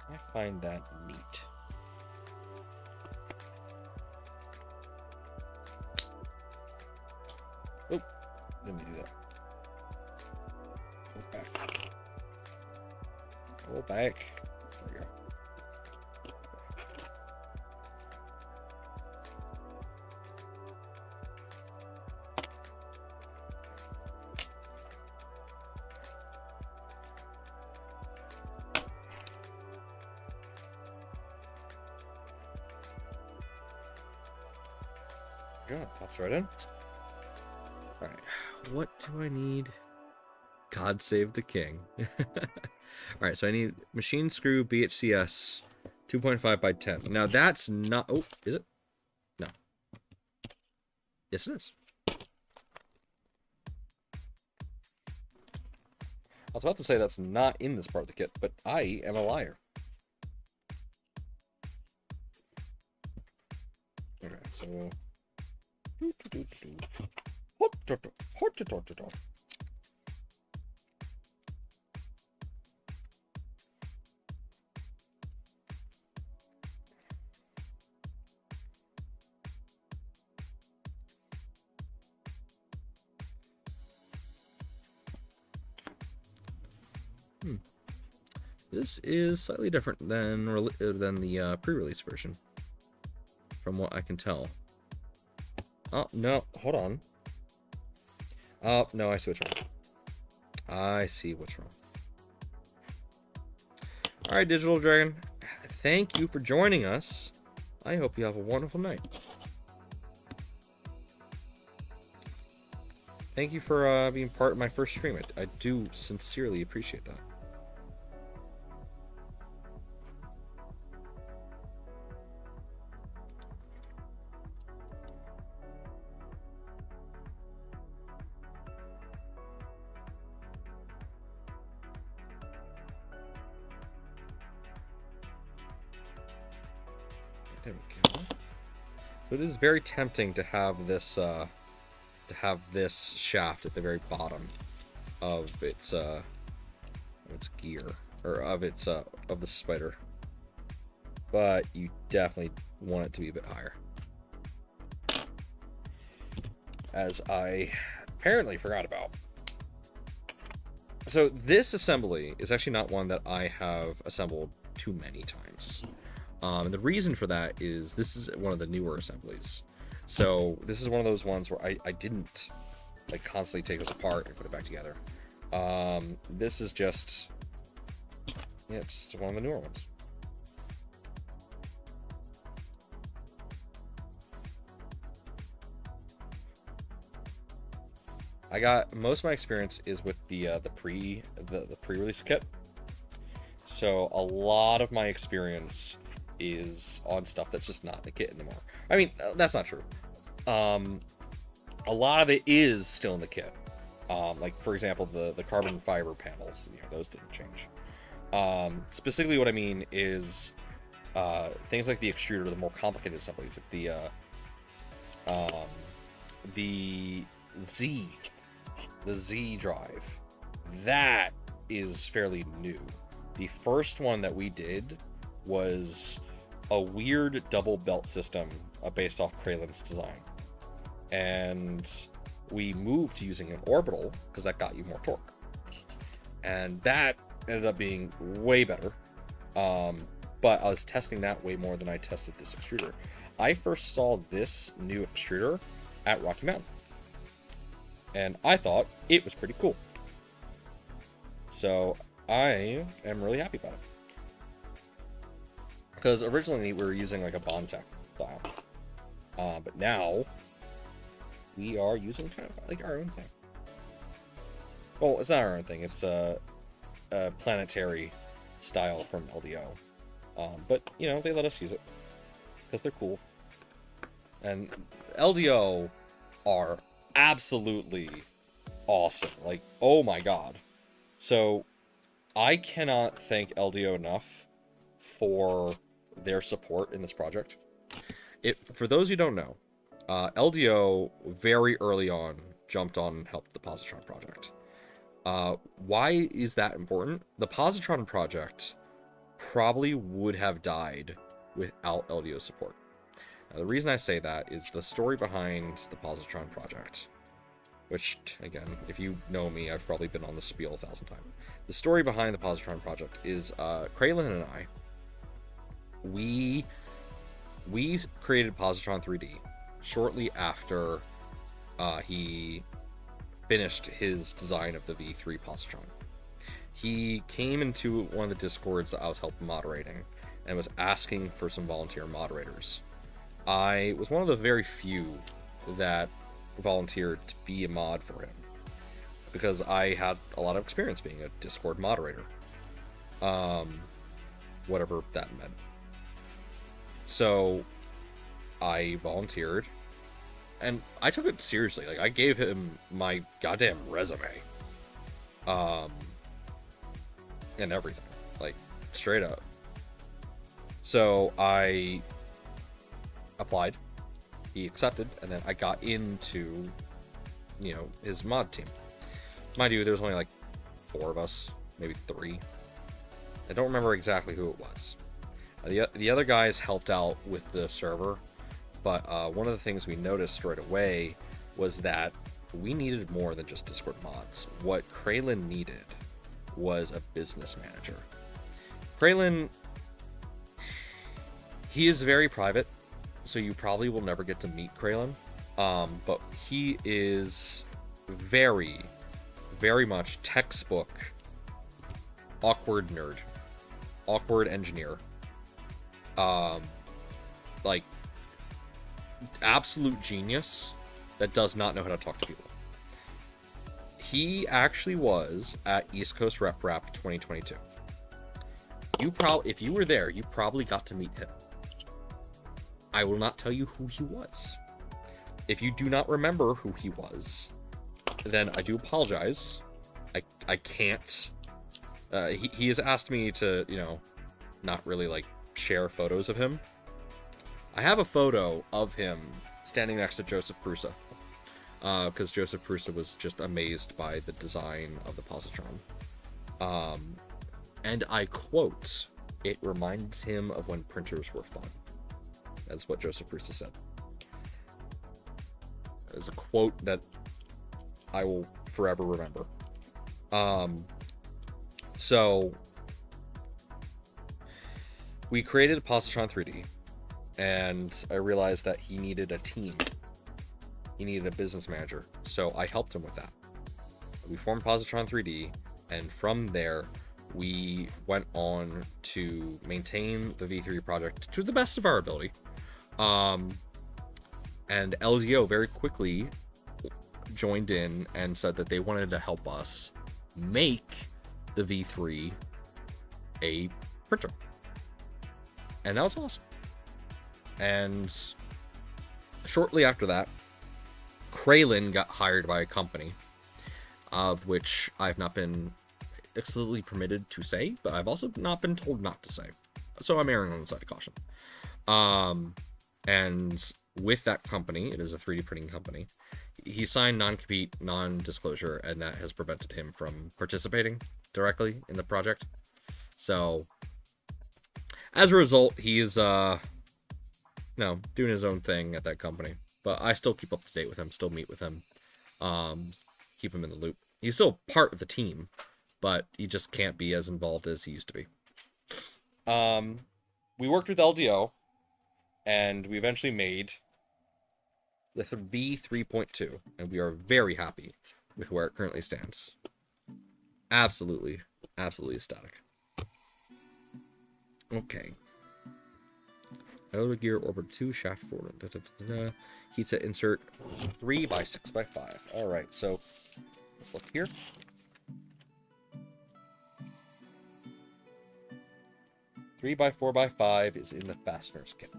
I find that neat. Oh, let me do that. Go back. Go back. There we go. God, pops right in. Alright, what do I need? God save the king. Alright, so I need machine screw BHCS 2.5 by 10. Now that's not... Oh, is it? No. Yes, it is. I was about to say that's not in this part of the kit, but I am a liar. Okay, so... This is slightly different than the pre-release version, from what I can tell. Oh, no, hold on. Oh, no, I see what's wrong. I see what's wrong. Alright, Digital Dragon, thank you for joining us. I hope you have a wonderful night. Thank you for being part of my first stream. I do sincerely appreciate that. There we go. So it is very tempting to have this shaft at the very bottom of its gear, or of the spider. But you definitely want it to be a bit higher. As I apparently forgot about. So this assembly is actually not one that I have assembled too many times. And the reason for that is this is one of the newer assemblies. So this is one of those ones where I didn't like constantly take this apart and put it back together. This is just, yeah, it's one of the newer ones. I got most of my experience is with the pre-release kit. So a lot of my experience is on stuff that's just not in the kit anymore. I mean, that's not true. A lot of it is still in the kit. Like for example, the carbon fiber panels, those didn't change. Specifically what I mean is things like the extruder, the more complicated assemblies, like the Z drive, that is fairly new. The first one that we did was a weird double belt system based off Kralen's design. And we moved to using an orbital because that got you more torque. And that ended up being way better. But I was testing that way more than I tested this extruder. I first saw this new extruder at Rocky Mountain. And I thought it was pretty cool. So I am really happy about it. Because originally we were using like a Bondtech style. But now we are using kind of like our own thing. Well, it's not our own thing. It's a planetary style from LDO. But, they let us use it. Because they're cool. And LDO are absolutely awesome. Like, oh my god. So I cannot thank LDO enough for their support in this project. For those who don't know, LDO very early on jumped on and helped the Positron project. Why is that important? The Positron project probably would have died without LDO support. Now, the reason I say that is the story behind the Positron project, which, again, if you know me, I've probably been on the spiel 1,000 times. The story behind the Positron project is Kralen and I, we created Positron 3D shortly after he finished his design of the v3 Positron. He came into one of the discords that I was helping moderating and was asking for some volunteer moderators. I was one of the very few that volunteered to be a mod for him because I had a lot of experience being a Discord moderator, whatever that meant. So I volunteered and I took it seriously. Like, I gave him my goddamn resume and everything, like, straight up. So I applied, he accepted, and then I got into, his mod team. Mind you, there was only like 4 of us, maybe 3. I don't remember exactly who it was. The other guys helped out with the server, but one of the things we noticed right away was that we needed more than just Discord mods. What Kralen needed was a business manager. Kralen, he is very private, so you probably will never get to meet Kralen, but he is very, very much textbook awkward nerd, awkward engineer, like absolute genius that does not know how to talk to people. He actually was at East Coast Rep Rap 2022. If you were there, you probably got to meet him. I will not tell you who he was. If you do not remember who he was, then I do apologize. I can't. He has asked me to, not really like share photos of him. I have a photo of him standing next to Joseph Prusa, because Joseph Prusa was just amazed by the design of the Positron. And I quote, "It reminds him of when printers were fun." That's what Joseph Prusa said. It's a quote that I will forever remember. So we created a Positron 3D, and I realized that he needed a team. He needed a business manager, so I helped him with that. We formed Positron 3D, and from there, we went on to maintain the V3 project to the best of our ability. And LDO very quickly joined in and said that they wanted to help us make the V3 a printer. And that was awesome. And shortly after that, Kraylin got hired by a company, of which I've not been explicitly permitted to say, but I've also not been told not to say. So I'm erring on the side of caution. And with that company, it is a 3D printing company, he signed non-compete, non-disclosure, and that has prevented him from participating directly in the project. So as a result, he's doing his own thing at that company. But I still keep up to date with him, still meet with him, keep him in the loop. He's still part of the team, but he just can't be as involved as he used to be. We worked with LDO, and we eventually made the v3.2, and we are very happy with where it currently stands. Absolutely ecstatic. Okay. Outer gear, orbit 2, shaft forward. Heat set insert 3 by 6 by 5. Alright, so let's look here. 3 by 4 by 5 is in the fasteners kit.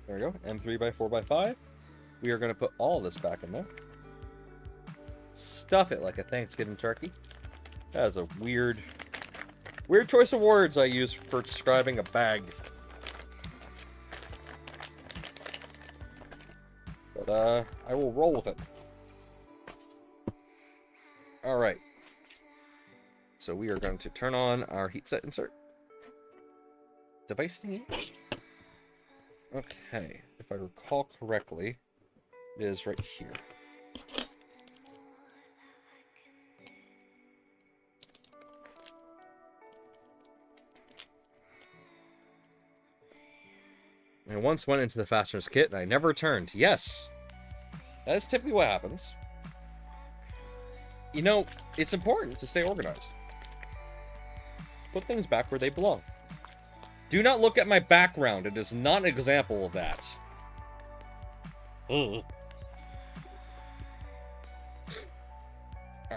There we go, M3 by 4 by 5. We are going to put all this back in there. Stuff it like a Thanksgiving turkey. That is a weird choice of words I use for describing a bag. But, I will roll with it. Alright. So we are going to turn on our heat set insert. Device thingy. Okay, if I recall correctly, it is right here. I once went into the fasteners kit and I never returned. Yes, that is typically what happens. You know, it's important to stay organized. Put things back where they belong. Do not look at my background. It is not an example of that. Ugh.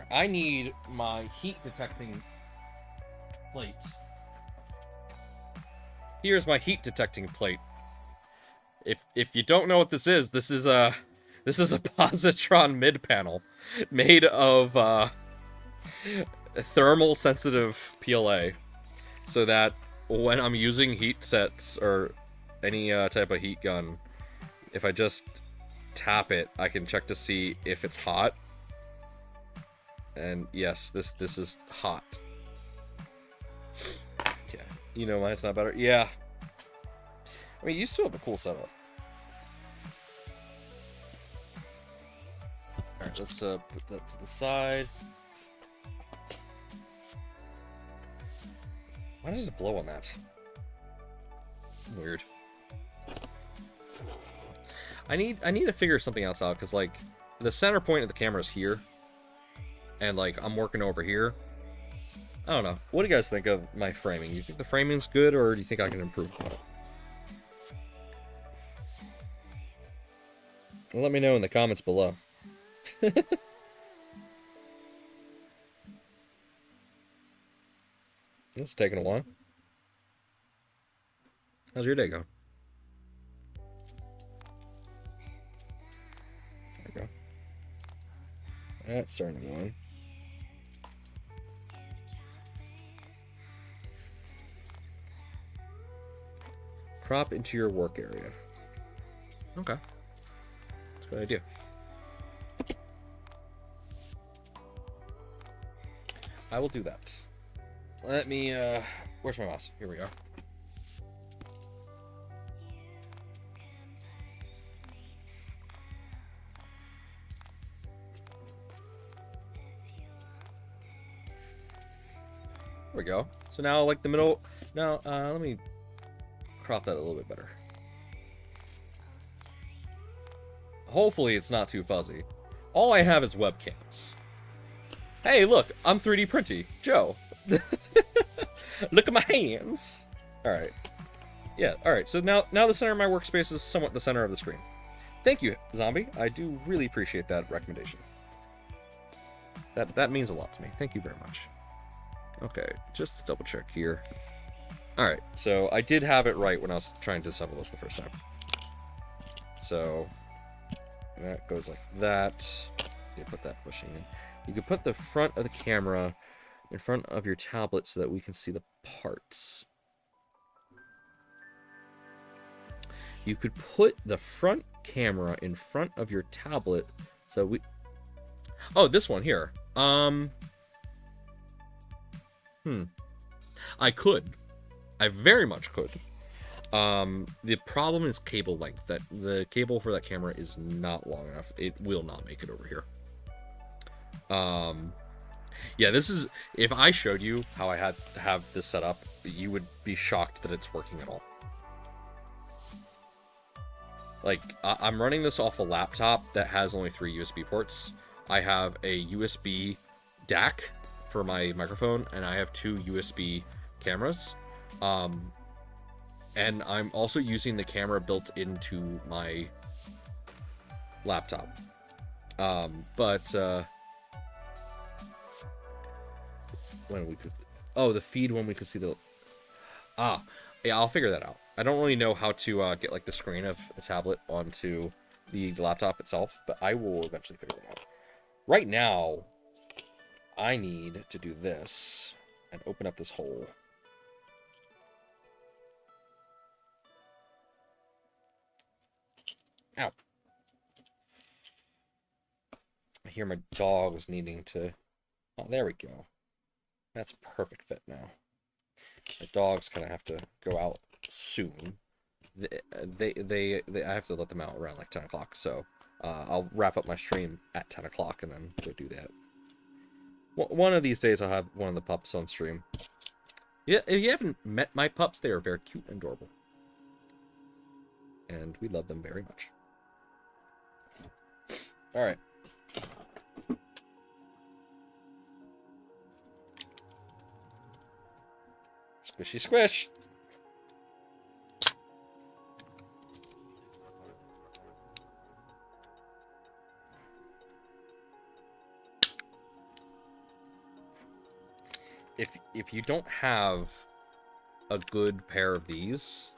I need my heat detecting plate. Here's my heat detecting plate. If you don't know what this is a positron mid panel made of thermal sensitive PLA, so that when I'm using heat sets or any type of heat gun, if I just tap it, I can check to see if it's hot. And yes, this is hot. Yeah, you know mine's not better. Yeah. I mean, you still have a cool setup. Alright, let's put that to the side. Why does it blow on that? Weird. I need to figure something else out, because like the center point of the camera is here, and like I'm working over here. I don't know. What do you guys think of my framing? You think the framing's good, or do you think I can improve on it? Let me know in the comments below. This is taking a while. How's your day going? There we go. That's starting to go on. Crop into your work area. Okay. That's a good idea. I will do that. Let me, where's my mouse? Here we go. There we go. So now, like the middle, now, let me crop that a little bit better. Hopefully it's not too fuzzy. All I have is webcams. Hey, look, I'm 3D printing. Joe. Look at my hands. Alright. Yeah, alright. So now the center of my workspace is somewhat the center of the screen. Thank you, Zombie. I do really appreciate that recommendation. That means a lot to me. Thank you very much. Okay, just to double check here. Alright, so I did have it right when I was trying to assemble this the first time. So that goes like that. You put that bushing in. You can put the front of the camera in front of your tablet so that we can see the parts. You could put the front camera in front of your tablet so we... Oh, this one here. I could. I very much could. The problem is cable length. That the cable for that camera is not long enough. It will not make it over here. Yeah, this is... If I showed you how I had to have this set up, you would be shocked that it's working at all. Like, I'm running this off a laptop that has only 3 USB ports. I have a USB DAC for my microphone, and I have 2 USB cameras. And I'm also using the camera built into my laptop. When we could... Oh, the feed when we could see the... Ah, yeah, I'll figure that out. I don't really know how to get like the screen of a tablet onto the laptop itself, but I will eventually figure it out. Right now, I need to do this and open up this hole. Ow. I hear my dog's needing to... Oh, there we go. That's a perfect fit now. The dogs kind of have to go out soon. I have to let them out around like 10 o'clock, so I'll wrap up my stream at 10 o'clock and then go do that. One of these days I'll have one of the pups on stream. Yeah, if you haven't met my pups, they are very cute and adorable. And we love them very much. Alright. Squishy squish. If you don't have a good pair of these,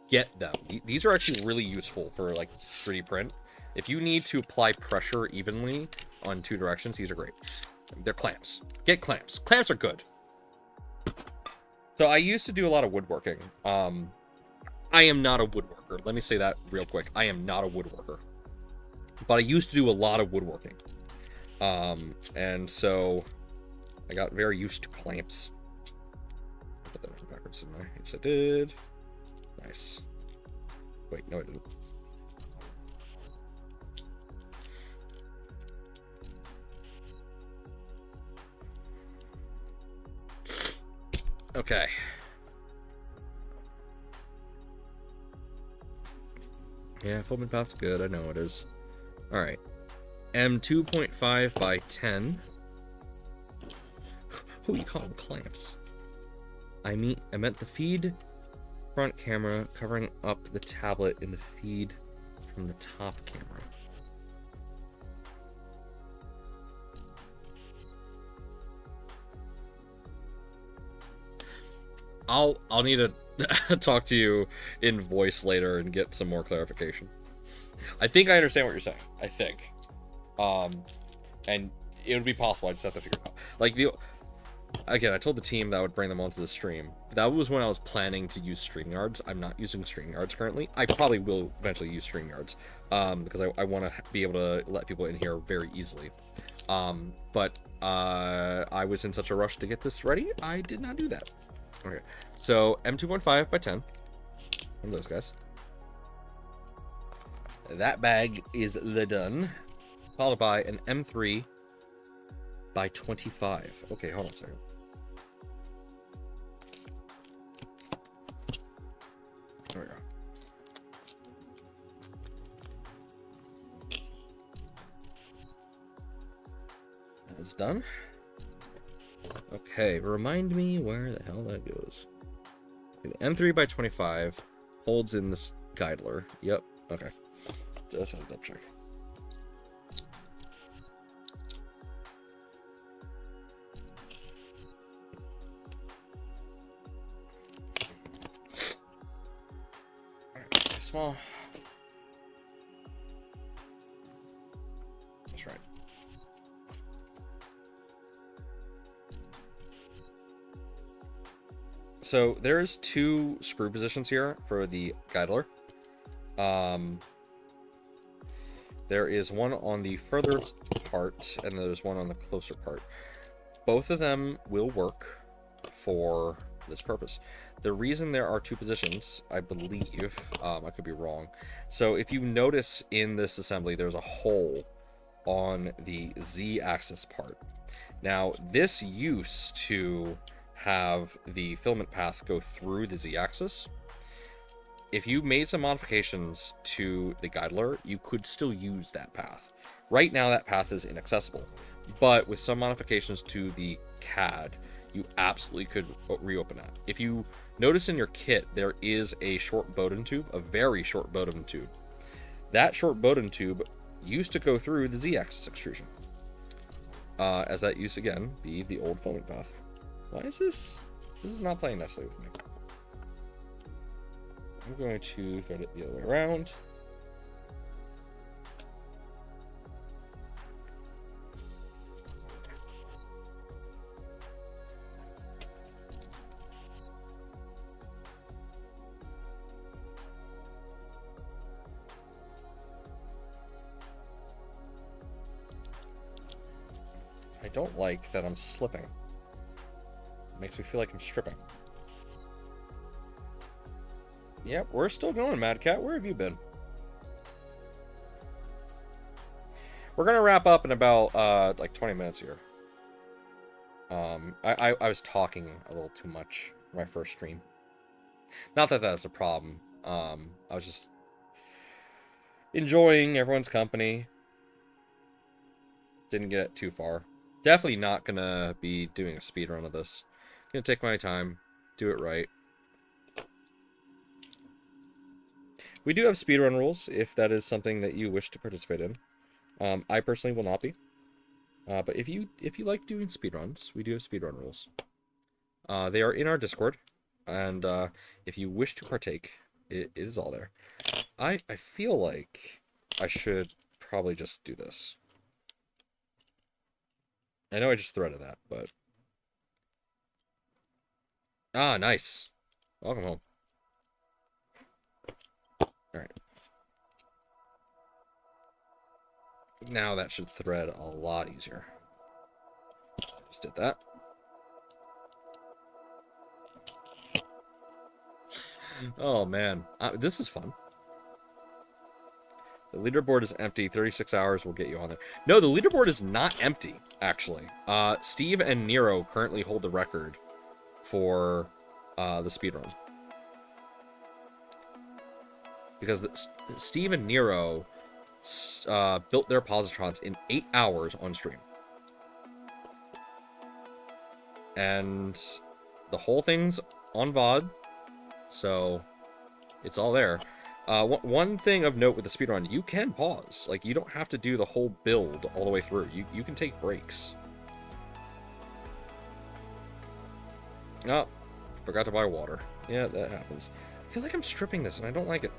get them. These are actually really useful for like 3D print. If you need to apply pressure evenly on 2 directions, these are great. They're clamps. Get clamps. Clamps are good. So I used to do a lot of woodworking. I am not a woodworker. Let me say that real quick. I am not a woodworker. But I used to do a lot of woodworking. And so I got very used to clamps. Put that backwards, didn't I? Yes, I did. Nice. Wait, no, I didn't. Okay. Yeah, Fulman path's good. I know it is. All right. M2.5 by 10. Who you call them clamps? I meant the feed front camera covering up the tablet in the feed from the top camera. I'll need to talk to you in voice later and get some more clarification. I think I understand what you're saying. I think. And it would be possible. I just have to figure it out. Like again, I told the team that I would bring them onto the stream. That was when I was planning to use StreamYards. I'm not using StreamYards currently. I probably will eventually use StreamYards because I want to be able to let people in here very easily. But I was in such a rush to get this ready, I did not do that. Okay, so M2.5 by 10. One of those guys. That bag is the done. Followed by an M3 by 25. Okay, hold on a second. There we go. That is done. Okay, remind me where the hell that goes. Okay, the M3 by 25 holds in this guidler. Yep, okay. Just have to double check. Alright, small. That's right. So there's two screw positions here for the guidler. There is one on the further part, and there's one on the closer part. Both of them will work for this purpose. The reason there are two positions, I believe, I could be wrong. So if you notice in this assembly, there's a hole on the Z-axis part. Now, this used to have the filament path go through the Z-axis. If you made some modifications to the guidler, you could still use that path. Right now, that path is inaccessible, but with some modifications to the CAD, you absolutely could reopen that. If you notice in your kit, there is a short Bowden tube, a very short Bowden tube. That short Bowden tube used to go through the Z-axis extrusion, as that used to, again, be the old filament path. Why is this? This is not playing nicely with me. I'm going to thread it the other way around. I don't like that I'm slipping. It makes me feel like I'm stripping. Yep, we're still going, Mad Cat. Where have you been? We're gonna wrap up in about like 20 minutes here. I was talking a little too much in my first stream. Not that that's a problem. I was just enjoying everyone's company. Didn't get too far. Definitely not gonna be doing a speed run of this. Gonna take my time, do it right. We do have speedrun rules, if that is something that you wish to participate in. I personally will not be. But if you like doing speedruns, we do have speedrun rules. They are in our Discord, and if you wish to partake, it is all there. I feel like I should probably just do this. I know I just threaded that, but... Ah, nice. Welcome home. Alright. Now that should thread a lot easier. Just did that. Oh man, this is fun. The leaderboard is empty. 36 hours will get you on there. No, the leaderboard is not empty, actually. Steve and Nero currently hold the record for the speedrun. Because Steve and Nero built their positrons in 8 hours on stream. And the whole thing's on VOD, so it's all there. One thing of note with the speedrun, you can pause. Like, you don't have to do the whole build all the way through. You can take breaks. Oh, forgot to buy water. Yeah, that happens. I feel like I'm stripping this, and I don't like it.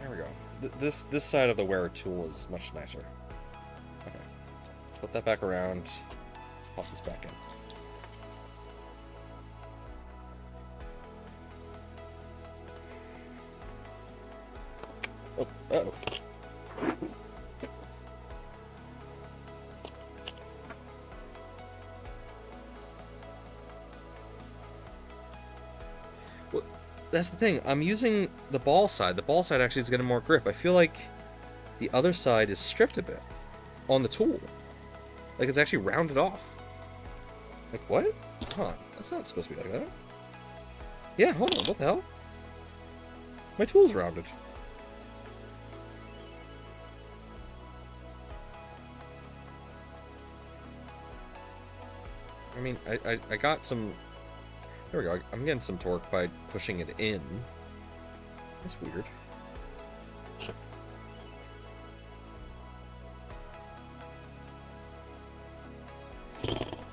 There we go. This side of the wearer tool is much nicer. Okay. Put that back around. Let's pop this back in. Oh, uh-oh. Well, that's the thing. I'm using the ball side. The ball side actually is getting more grip. I feel like the other side is stripped a bit on the tool. Like, it's actually rounded off. Like, what? Huh, that's not supposed to be like that. Yeah, hold on, what the hell? My tool's rounded. I mean, I got some... There we go, I'm getting some torque by pushing it in. That's weird.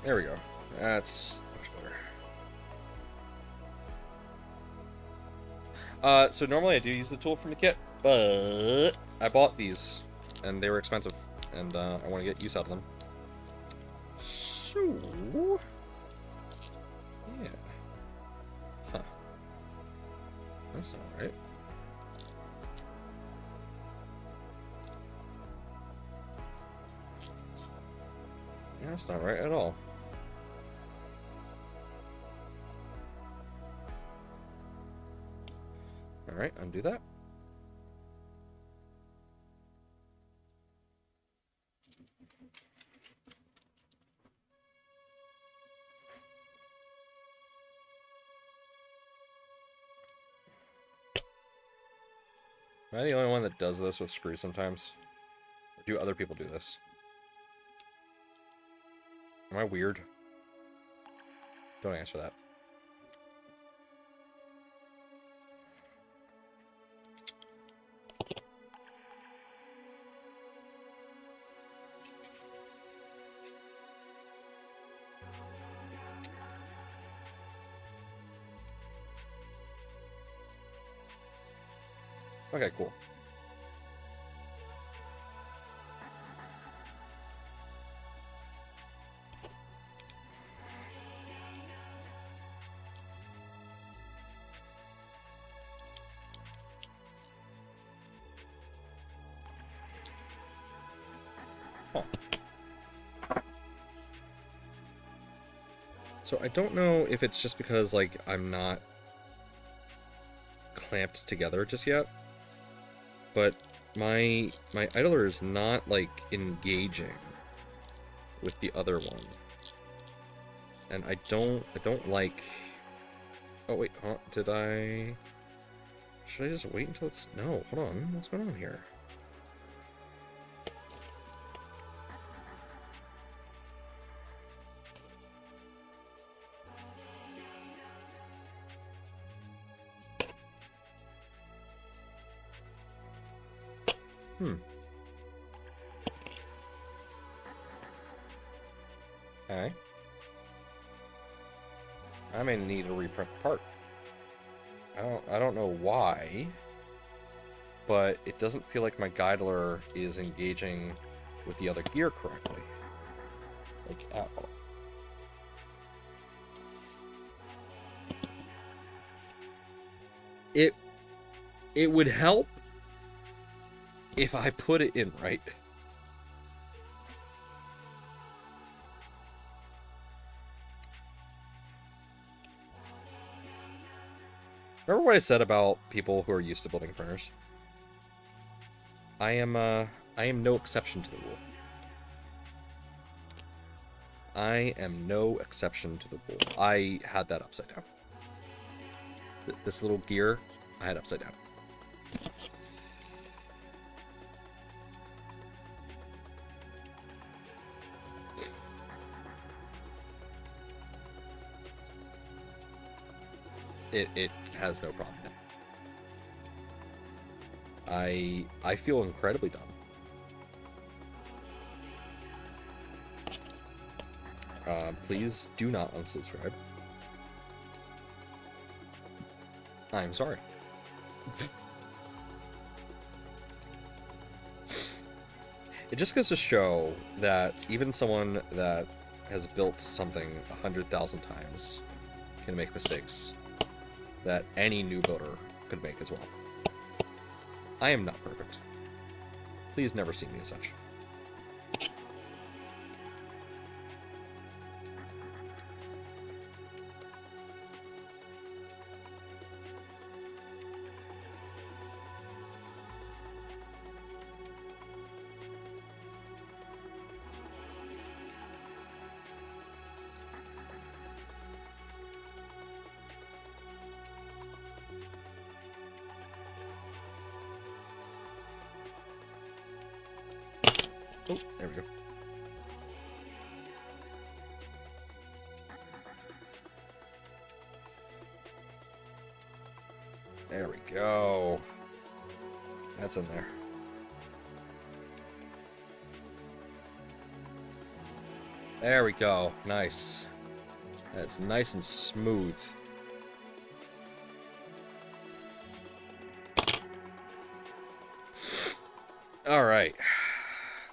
There we go. That's much better. So normally I do use the tool from the kit, but I bought these, and they were expensive, and I want to get use out of them. So, yeah. Huh. That's not right. Yeah, that's not right at all. Alright, undo that. Am I the only one that does this with screws sometimes? Or do other people do this? Am I weird? Don't answer that. Okay, cool. Huh. So I don't know if it's just because, like, I'm not clamped together just yet, but my idler is not, like, engaging with the other one. And I don't like... Oh, wait, huh? Should I just wait until it's... No, hold on. What's going on here? Okay. I may need to reprint the part. I don't know why, but it doesn't feel like my guidler is engaging with the other gear correctly. Like, at all. It would help if I put it in right. Remember what I said about people who are used to building printers? I am no exception to the rule. I am no exception to the rule. I had that upside down. This little gear, I had upside down. It has no problem. I feel incredibly dumb. Please do not unsubscribe. I'm sorry. It just goes to show that even someone that has built something 100,000 times can make mistakes that any new builder could make as well. I am not perfect. Please never see me as such. Oh, there we go. There we go. That's in there. There we go. Nice. That's nice and smooth. All right.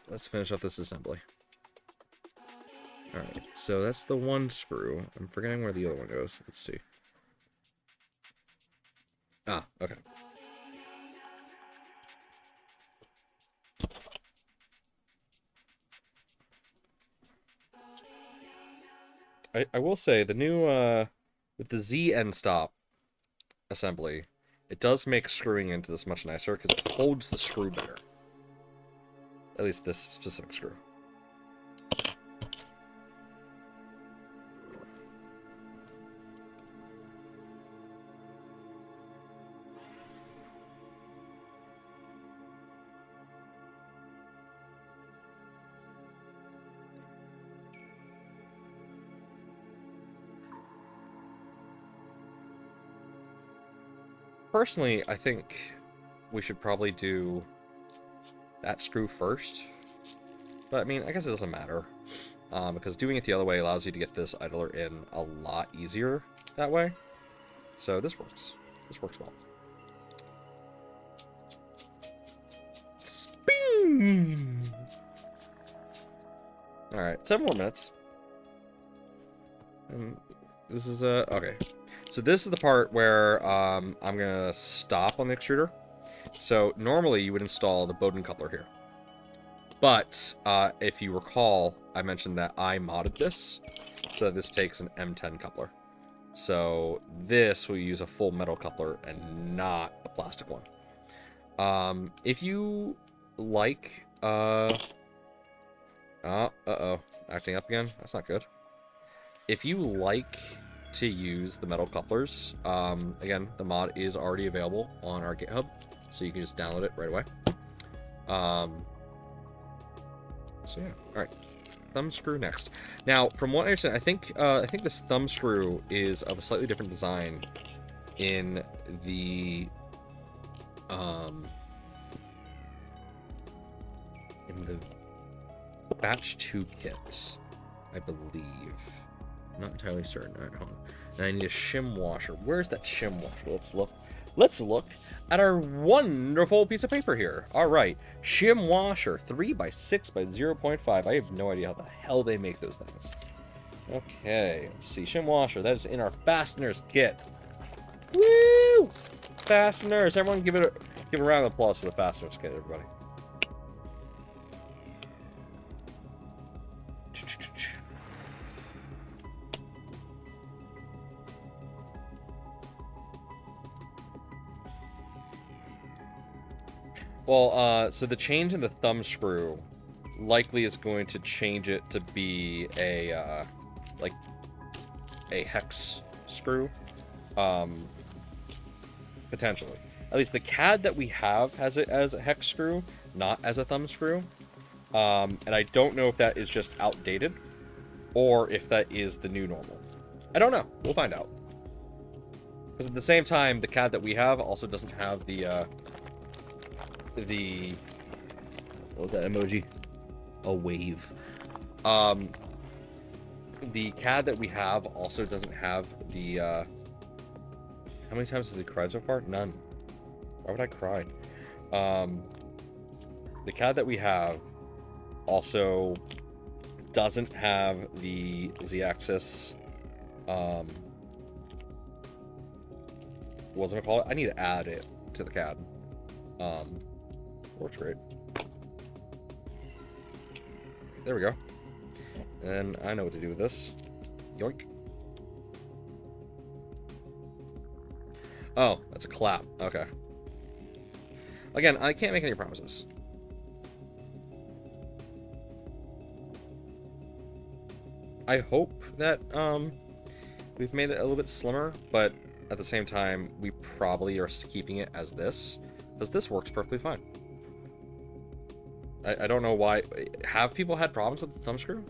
Let's finish up this assembly. Alright, so that's the one screw. I'm forgetting where the other one goes. Let's see. Ah, okay. I will say, the new, with the Z end stop assembly, it does make screwing into this much nicer, because it holds the screw better. At least this specific screw. Personally, I think we should probably do that screw first. But, I mean, I guess it doesn't matter. Because doing it the other way allows you to get this idler in a lot easier that way. So this works. This works well. Spin! Alright, 7 more minutes. And this is, okay. So this is the part where, I'm gonna stop on the extruder. So, normally you would install the Bowden coupler here. But, if you recall, I mentioned that I modded this. So this takes an M10 coupler. So this will use a full metal coupler and not a plastic one. If you like, uh-oh, acting up again? That's not good. If you like to use the metal couplers, again, the mod is already available on our GitHub, so you can just download it right away. So yeah, all right. Thumb screw next. Now, from what I understand, I think this thumb screw is of a slightly different design in the batch 2 kit, I believe. I'm not entirely certain. All right, hold on. And I need a shim washer. Where's that shim washer? Let's look. Let's look at our wonderful piece of paper here. All right, shim washer, 3x6 by 0.5. I have no idea how the hell they make those things. Okay, let's see. Shim washer, that is in our fasteners kit. Woo! Fasteners. Everyone give a round of applause for the fasteners kit, everybody. Well, so the change in the thumb screw likely is going to change it to be a, like, a hex screw. Potentially. At least the CAD that we have has it as a hex screw, not as a thumb screw. And I don't know if that is just outdated, or if that is the new normal. I don't know. We'll find out. Because at the same time, the CAD that we have also doesn't have the what was that emoji? A wave. The CAD that we have also doesn't have the, how many times has he cried so far? None. Why would I cry? The CAD that we have also doesn't have the Z-axis, what's it called? I need to add it to the CAD. Works great. There we go. And I know what to do with this. Yoink. Oh, that's a clap. Okay. Again, I can't make any promises. I hope that we've made it a little bit slimmer, but at the same time, we probably are keeping it as this, because this works perfectly fine. I don't know why. Have people had problems with the thumb screw?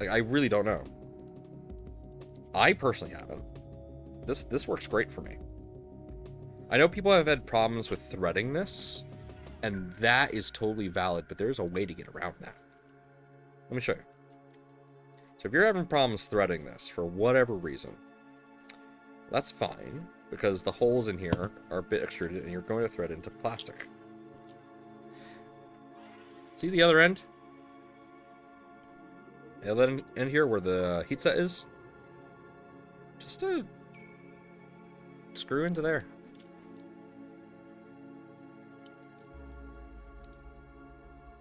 Like, I really don't know. I personally haven't. This works great for me. I know people have had problems with threading this, and that is totally valid, but there's a way to get around that. Let me show you. So if you're having problems threading this for whatever reason, that's fine, because the holes in here are a bit extruded, and you're going to thread into plastic. See the other end? The other end here where the heat set is? Just a screw into there.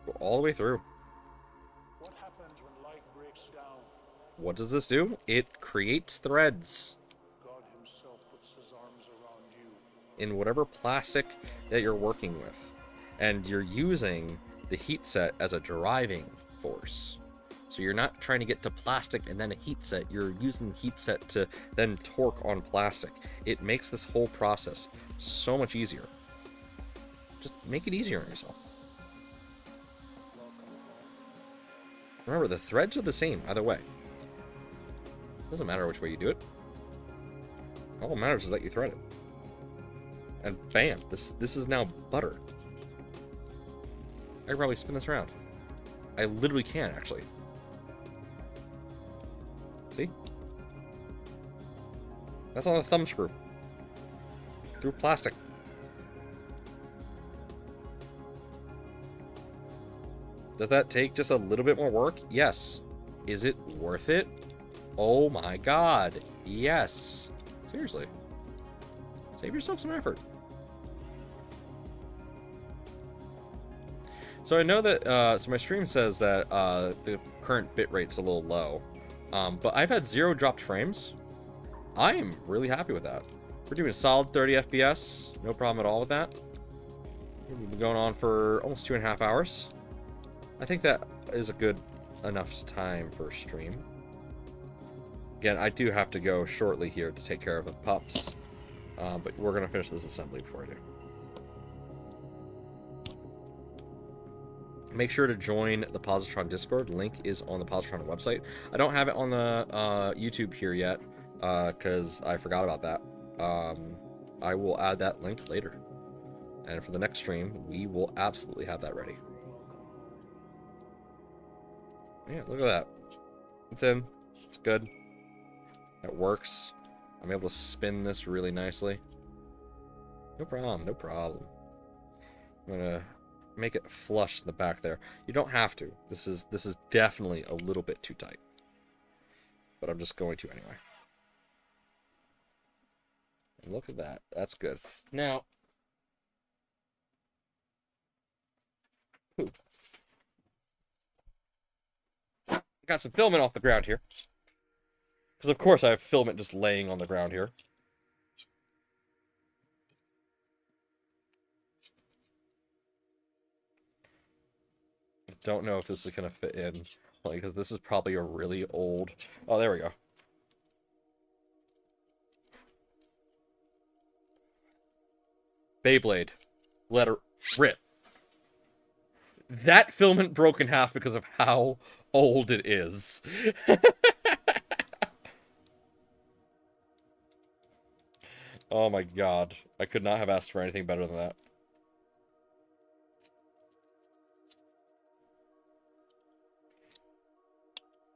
Go all the way through. What happens when life breaks down? What does this do? It creates threads. God himself puts his arms around you. In whatever plastic that you're working with. And you're using the heat set as a driving force. So you're not trying to get to plastic and then a heat set. You're using the heat set to then torque on plastic. It makes this whole process so much easier. Just make it easier on yourself. Remember, the threads are the same either way. Doesn't matter which way you do it. All that matters is that you thread it. And bam, this is now butter. I could probably spin this around. I literally can, actually. See? That's on a thumb screw. Through plastic. Does that take just a little bit more work? Yes. Is it worth it? Oh my god. Yes. Seriously. Save yourself some effort. So I know that, so my stream says that the current bitrate's a little low, but I've had 0 dropped frames. I am really happy with that. We're doing a solid 30 FPS, no problem at all with that. We've been going on for almost 2.5 hours. I think that is a good enough time for a stream. Again, I do have to go shortly here to take care of the pups, but we're going to finish this assembly before I do. Make sure to join the Positron Discord. Link is on the Positron website. I don't have it on the YouTube here yet, because I forgot about that. I will add that link later. And for the next stream, we will absolutely have that ready. Yeah, look at that. It's in. It's good. It works. I'm able to spin this really nicely. No problem, no problem. I'm gonna make it flush in the back there. You don't have to. This is definitely a little bit too tight. But I'm just going to anyway. And look at that. That's good. Now, got some filament off the ground here. Because of course I have filament just laying on the ground here. don't know if this is gonna fit in, like, because this is probably a really old. Oh, there we go. Beyblade, let her rip. That filament broke in half because of how old it is. Oh my god. I could not have asked for anything better than that.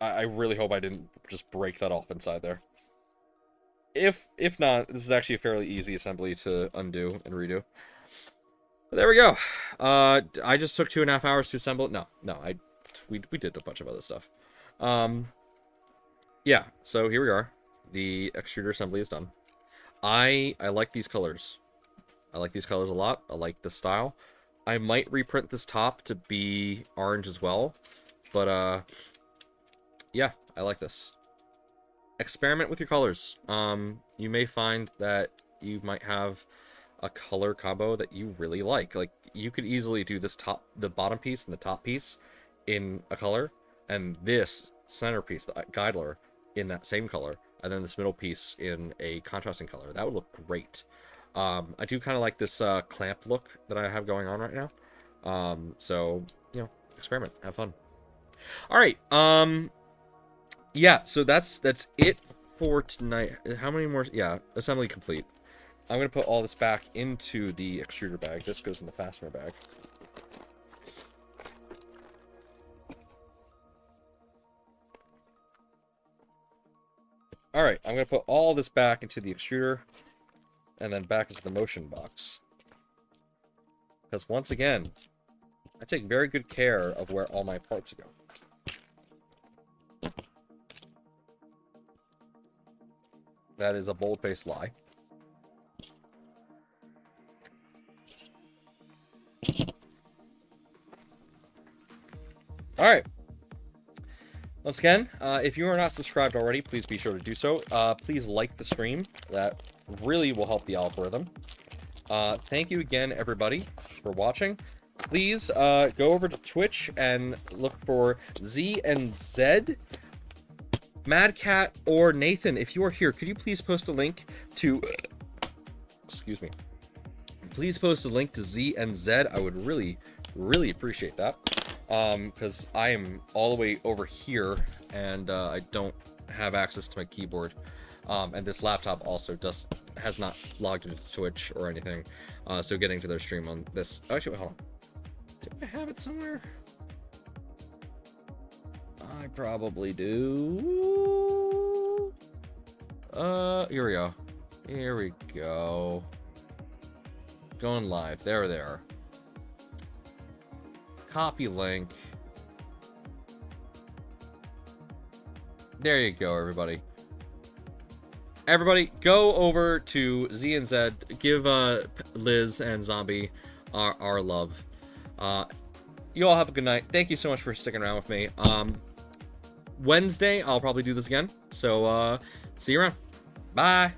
I really hope I didn't just break that off inside there. If not, this is actually a fairly easy assembly to undo and redo. But there we go. I just took 2.5 hours to assemble it. No, we did a bunch of other stuff. Yeah, so here we are. The extruder assembly is done. I like these colors. I like these colors a lot. I like the style. I might reprint this top to be orange as well. But, yeah, I like this. Experiment with your colors. You may find that you might have a color combo that you really like. Like, you could easily do this the bottom piece and the top piece in a color, and this centerpiece, the guidler, in that same color, and then this middle piece in a contrasting color. That would look great. I do kind of like this clamp look that I have going on right now. So, you know, experiment, have fun. All right. Yeah, so that's it for tonight. How many more? Yeah, assembly complete. I'm going to put all this back into the extruder bag. This goes in the fastener bag. All right, I'm going to put all this back into the extruder and then back into the motion box. Because once again, I take very good care of where all my parts go. That is a bold-faced lie. All right. Once again, if you are not subscribed already, please be sure to do so. Please like the stream. That really will help the algorithm. Thank you again, everybody, for watching. Please go over to Twitch and look for Z and Z. Mad Cat or Nathan, if you are here, could you please post a link to... Excuse me. Please post a link to Z and Z. I would really, really appreciate that. Because I am all the way over here, and I don't have access to my keyboard. And this laptop also has not logged into Twitch or anything. So getting to their stream on this... Actually, wait, hold on. Do I have it somewhere? I probably do. Here we go. Here we go. Going live. There they are. Copy link. There you go, everybody. Everybody, go over to Z and Z. Give Liz and Zombie our love. You all have a good night. Thank you so much for sticking around with me. Wednesday, I'll probably do this again. So, see you around. Bye.